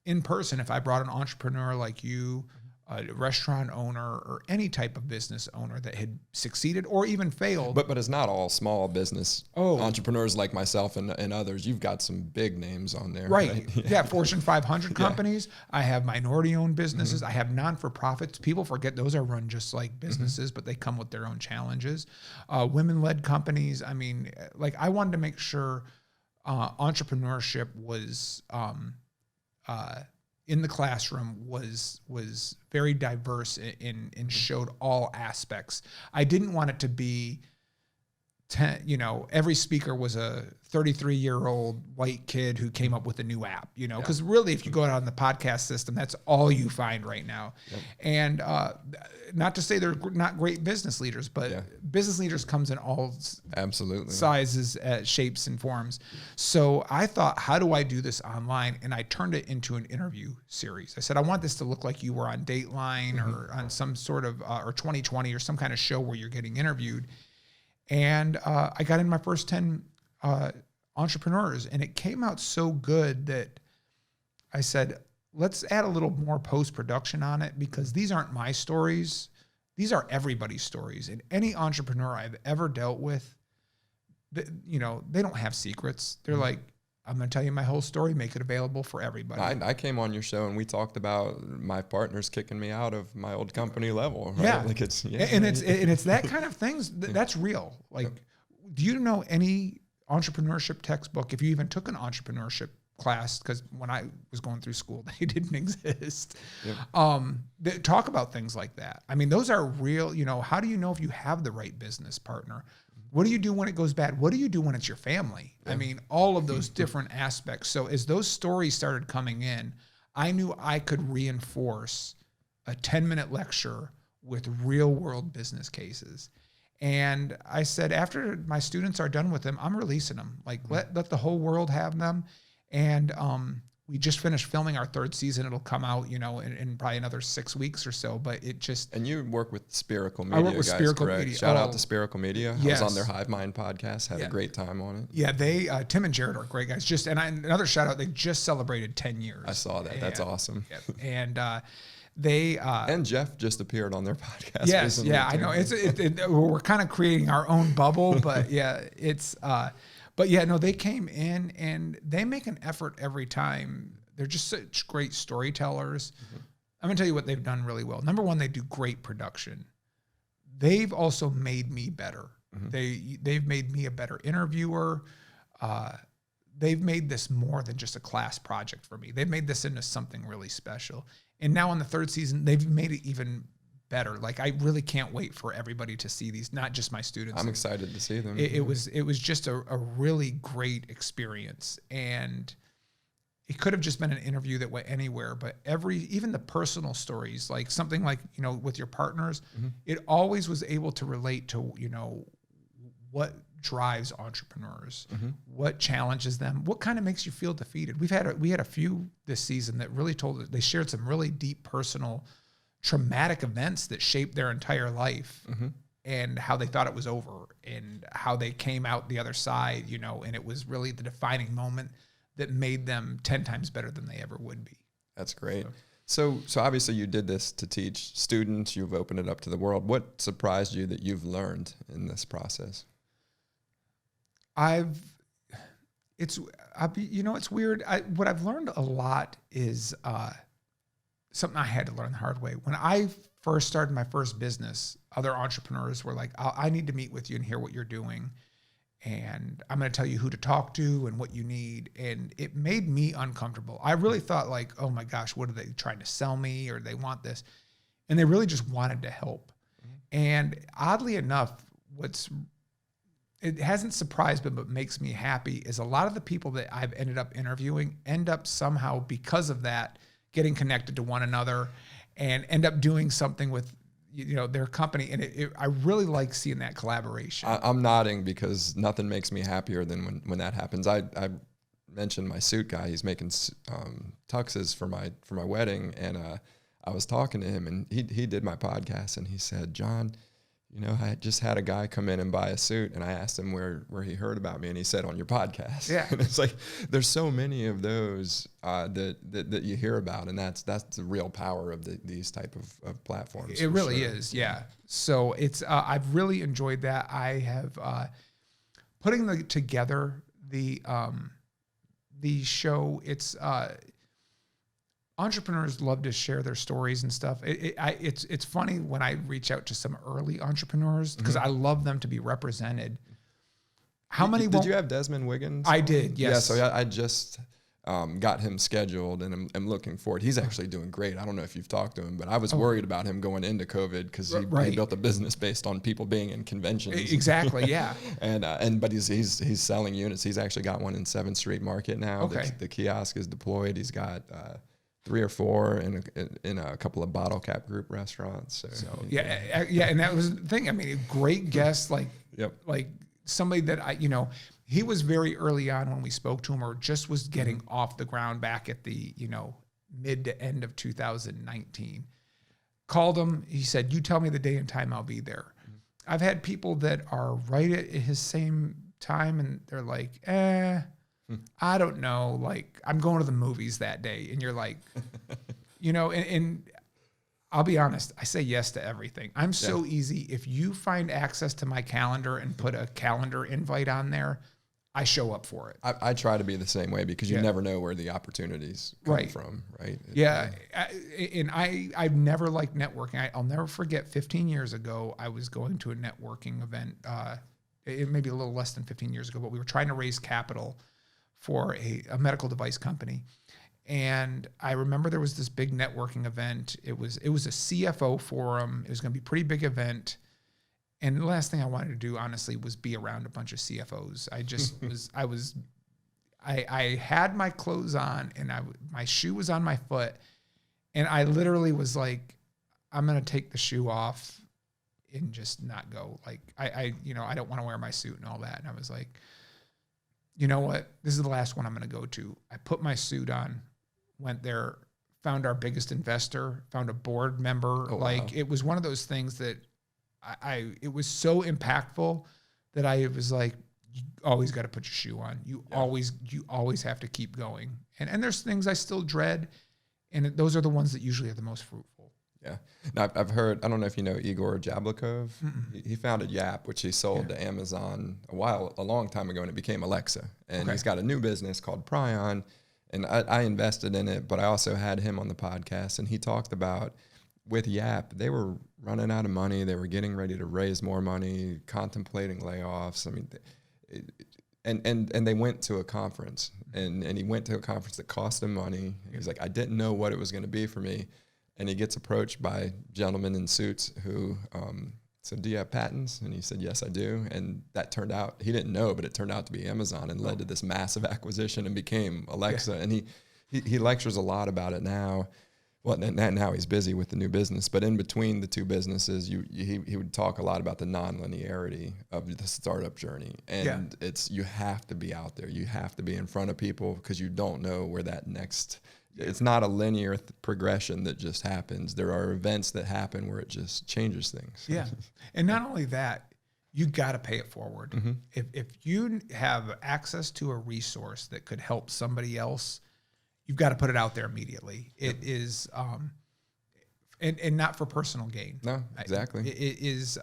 in person. If I brought an entrepreneur like you, a restaurant owner, or any type of business owner that had succeeded or even failed. But it's not all small business entrepreneurs like myself and others. You've got some big names on there. Right. Yeah. Fortune 500 companies. I have minority-owned businesses. Mm-hmm. I have non-for-profits. People forget those are run just like businesses, mm-hmm. but they come with their own challenges. Women-led companies. I mean, like, I wanted to make sure entrepreneurship was in the classroom was very diverse and showed all aspects. I didn't want it to be, every speaker was a 33-year-old white kid who came up with a new app, because really, if you go out on the podcast system, that's all you find right now. Yep. And not to say they're not great business leaders, but business leaders comes in all sizes, shapes, and forms. So I thought, how do I do this online? And I turned it into an interview series. I said, I want this to look like you were on Dateline mm-hmm. or on some sort of, or 2020 or some kind of show where you're getting interviewed. And I got in my first 10 entrepreneurs, and it came out so good that I said, let's add a little more post-production on it, because these aren't my stories. These are everybody's stories. And any entrepreneur I've ever dealt with, they don't have secrets. They're mm-hmm. like, I'm going to tell you my whole story, make it available for everybody. I came on your show and we talked about my partners kicking me out of my old company level. Right? Yeah. Like it's that kind of things that's real. Like, do you know any entrepreneurship textbook, if you even took an entrepreneurship class, because when I was going through school, they didn't exist, that talk about things like that? I mean, those are real. How do you know if you have the right business partner? What do you do when it goes bad? What do you do when it's your family? Yeah. I mean, all of those different aspects. So as those stories started coming in, I knew I could reinforce a 10-minute lecture with real world business cases. And I said, after my students are done with them, I'm releasing them. Like, let the whole world have them. And we just finished filming our 3rd season. It'll come out, in probably another 6 weeks or so, but it just... And you work with Spherical Media, I work with guys, Spherical correct? Media. Shout out to Spherical Media. Yes. I was on their Hive Mind podcast, had a great time on it. Yeah, they, Tim and Jared are great guys. Another shout out, they just celebrated 10 years. I saw that. That's awesome. And they... and Jeff just appeared on their podcast. Yes, yeah, I know. We're kind of creating our own bubble, but yeah, but yeah, no, they came in and they make an effort every time. They're just such great storytellers. Mm-hmm. I'm going to tell you what they've done really well. Number one, they do great production. They've also made me better. Mm-hmm. They've made me a better interviewer. They've made this more than just a class project for me. They've made this into something really special. And now on the 3rd season, they've made it even better. Like, I really can't wait for everybody to see these, not just my students. I'm excited to see them. It was just a really great experience. And it could have just been an interview that went anywhere, but even the personal stories, like something like, with your partners, it always was able to relate to, what drives entrepreneurs, what challenges them, what kind of makes you feel defeated. We had a few this season that really they shared some really deep personal traumatic events that shaped their entire life, and how they thought it was over and how they came out the other side, and it was really the defining moment that made them 10 times better than they ever would be. That's great. So obviously you did this to teach students, you've opened it up to the world. What surprised you that you've learned in this process? It's weird. What I've learned a lot is something I had to learn the hard way. When I first started my first business, other entrepreneurs were like, I need to meet with you and hear what you're doing. And I'm going to tell you who to talk to and what you need. And it made me uncomfortable. I really thought like, oh my gosh, what are they trying to sell me, or they want this? And they really just wanted to help. And oddly enough, it hasn't surprised me, but makes me happy is a lot of the people that I've ended up interviewing end up somehow, because of that, getting connected to one another and end up doing something with their company. And I really like seeing that collaboration. I'm nodding because nothing makes me happier than when that happens. I mentioned my suit guy. He's making tuxes for my wedding, and I was talking to him, and he did my podcast, and he said, John, I just had a guy come in and buy a suit, and I asked him where he heard about me, and he said on your podcast. Yeah. And it's like there's so many of those that you hear about, and that's the real power of these type of platforms. It really is, yeah. So it's I've really enjoyed that. I have putting together the show. It's entrepreneurs love to share their stories and stuff. It's funny when I reach out to some early entrepreneurs, because I love them to be represented. How many did you have Desmond Wiggins? I did, yes. Yeah, so I just got him scheduled, and I'm looking forward. He's actually doing great. I don't know if you've talked to him, but I was worried about him going into COVID because he built a business based on people being in conventions. Exactly, yeah. but he's selling units. He's actually got one in 7th Street Market now. Okay. The kiosk is deployed. He's got 3 or 4 in a couple of Bottle Cap Group restaurants. So yeah, and that was the thing. I mean, a great guest, like somebody that he was very early on when we spoke to him, or just was getting off the ground back at the mid to end of 2019. Called him. He said, "You tell me the day and time, I'll be there." I've had people that are right at his same time, and they're like, I don't know, like, I'm going to the movies that day. And you're like, and I'll be honest, I say yes to everything. I'm so easy. If you find access to my calendar and put a calendar invite on there, I show up for it. I try to be the same way, because you never know where the opportunities come from, right? I've never liked networking. I'll never forget 15 years ago, I was going to a networking event, it may be a little less than 15 years ago, but we were trying to raise capital for a medical device company. And I remember there was this big networking event. It was a CFO forum. It was going to be a pretty big event. And the last thing I wanted to do, honestly, was be around a bunch of CFOs. I just I had my clothes on, and my shoe was on my foot. And I literally was like, I'm going to take the shoe off and just not go. Like, I don't want to wear my suit and all that. And I was like, you know what? This is the last one I'm going to go to. I put my suit on. went there, found our biggest investor, found a board member. Oh, like wow. it was one of those things that it was so impactful that I was like, you always got to put your shoe on. You always have to keep going. And there's things I still dread. And those are the ones that usually are the most fruitful. Yeah. Now, I've heard, I don't know if you know Igor Jablokov. He founded Yap, which he sold to Amazon a long time ago, and it became Alexa. And he's got a new business called Prion, and I invested in it, but I also had him on the podcast, and he talked about with Yap, they were running out of money. They were getting ready to raise more money, contemplating layoffs. I mean, and they went to a conference, and he went to a conference that cost him money. He's like, I didn't know what it was going to be for me. And he gets approached by gentlemen in suits who said, do you have patents? And he said, yes, I do. And that turned out, he didn't know, but it turned out to be Amazon and led to this massive acquisition and became Alexa. Yeah. And he lectures a lot about it now. Well, now he's busy with the new business, but in between the two businesses, he would talk a lot about the non-linearity of the startup journey. And you have to be out there. You have to be in front of people because you don't know where that next... It's not a linear progression that just happens. There are events that happen where it just changes things. Yeah. And not only that, you got to pay it forward. Mm-hmm. If you have access to a resource that could help somebody else, you've got to put it out there immediately. It is, and not for personal gain. No, exactly. It is,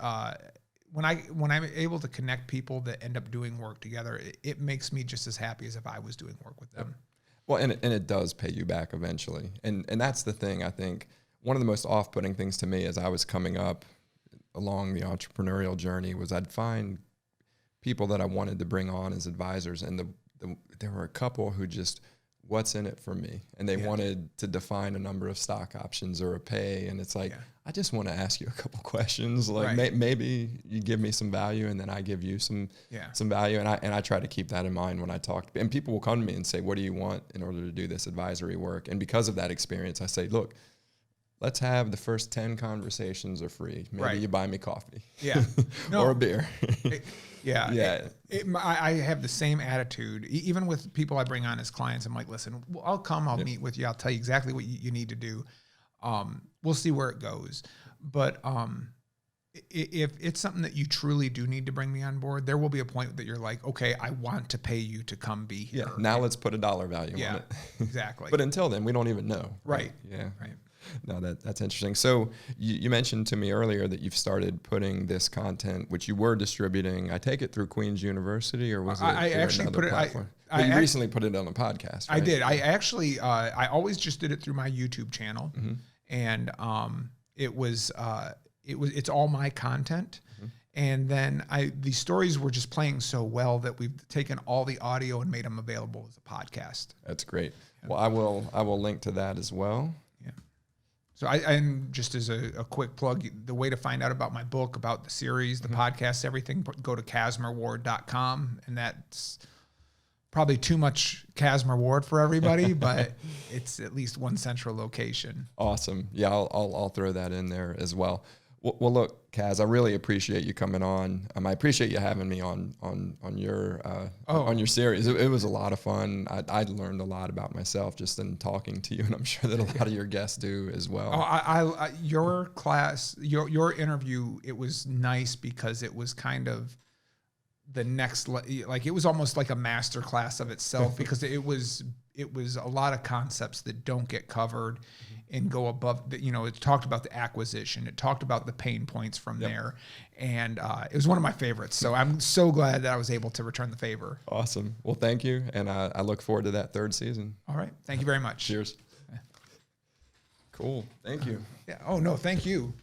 when I'm able to connect people that end up doing work together, it makes me just as happy as if I was doing work with them. Yep. Well, and it does pay you back eventually. And that's the thing. I think one of the most off-putting things to me as I was coming up along the entrepreneurial journey was I'd find people that I wanted to bring on as advisors, and there were a couple who just, what's in it for me? And they wanted to define a number of stock options or a pay. And it's like, I just want to ask you a couple questions. Like maybe you give me some value and then I give you some value. And I try to keep that in mind when I talk. And people will come to me and say, what do you want in order to do this advisory work? And because of that experience, I say, look, let's have the first 10 conversations are free. Maybe you buy me coffee. Yeah. No. Or a beer. I have the same attitude. Even with people I bring on as clients, I'm like, listen, I'll come, I'll meet with you. I'll tell you exactly what you need to do. We'll see where it goes. But if it's something that you truly do need to bring me on board, there will be a point that you're like, okay, I want to pay you to come be here. Yeah. Now let's put a dollar value on it. Exactly. But until then, we don't even know. Right. Yeah. Right. No, that's interesting. So you mentioned to me earlier that you've started putting this content, which you were distributing. I take it through Queen's University, or was it? I actually put platform? it. You recently put it on a podcast. Right? I did. I actually. I always just did it through my YouTube channel, and it's all my content. And then the stories were just playing so well that we've taken all the audio and made them available as a podcast. That's great. Well, I will link to that as well. So and just as a quick plug, the way to find out about my book, about the series, the podcast, everything, go to CassmerWard.com. And that's probably too much Cassmer Ward for everybody, but it's at least one central location. Awesome. Yeah, I'll throw that in there as well. Well, look, Kaz, I really appreciate you coming on. I appreciate you having me on your series. It was a lot of fun. I learned a lot about myself just in talking to you, and I'm sure that a lot of your guests do as well. Your class, your interview, it was nice because it was kind of the next, like it was almost like a master class of itself because it was a lot of concepts that don't get covered and go above. It talked about the acquisition. It talked about the pain points from there. And it was one of my favorites. So I'm so glad that I was able to return the favor. Awesome. Well, thank you. And I look forward to that third season. All right. Thank you very much. Cheers. Cool. Thank you. Yeah. Oh, no, thank you.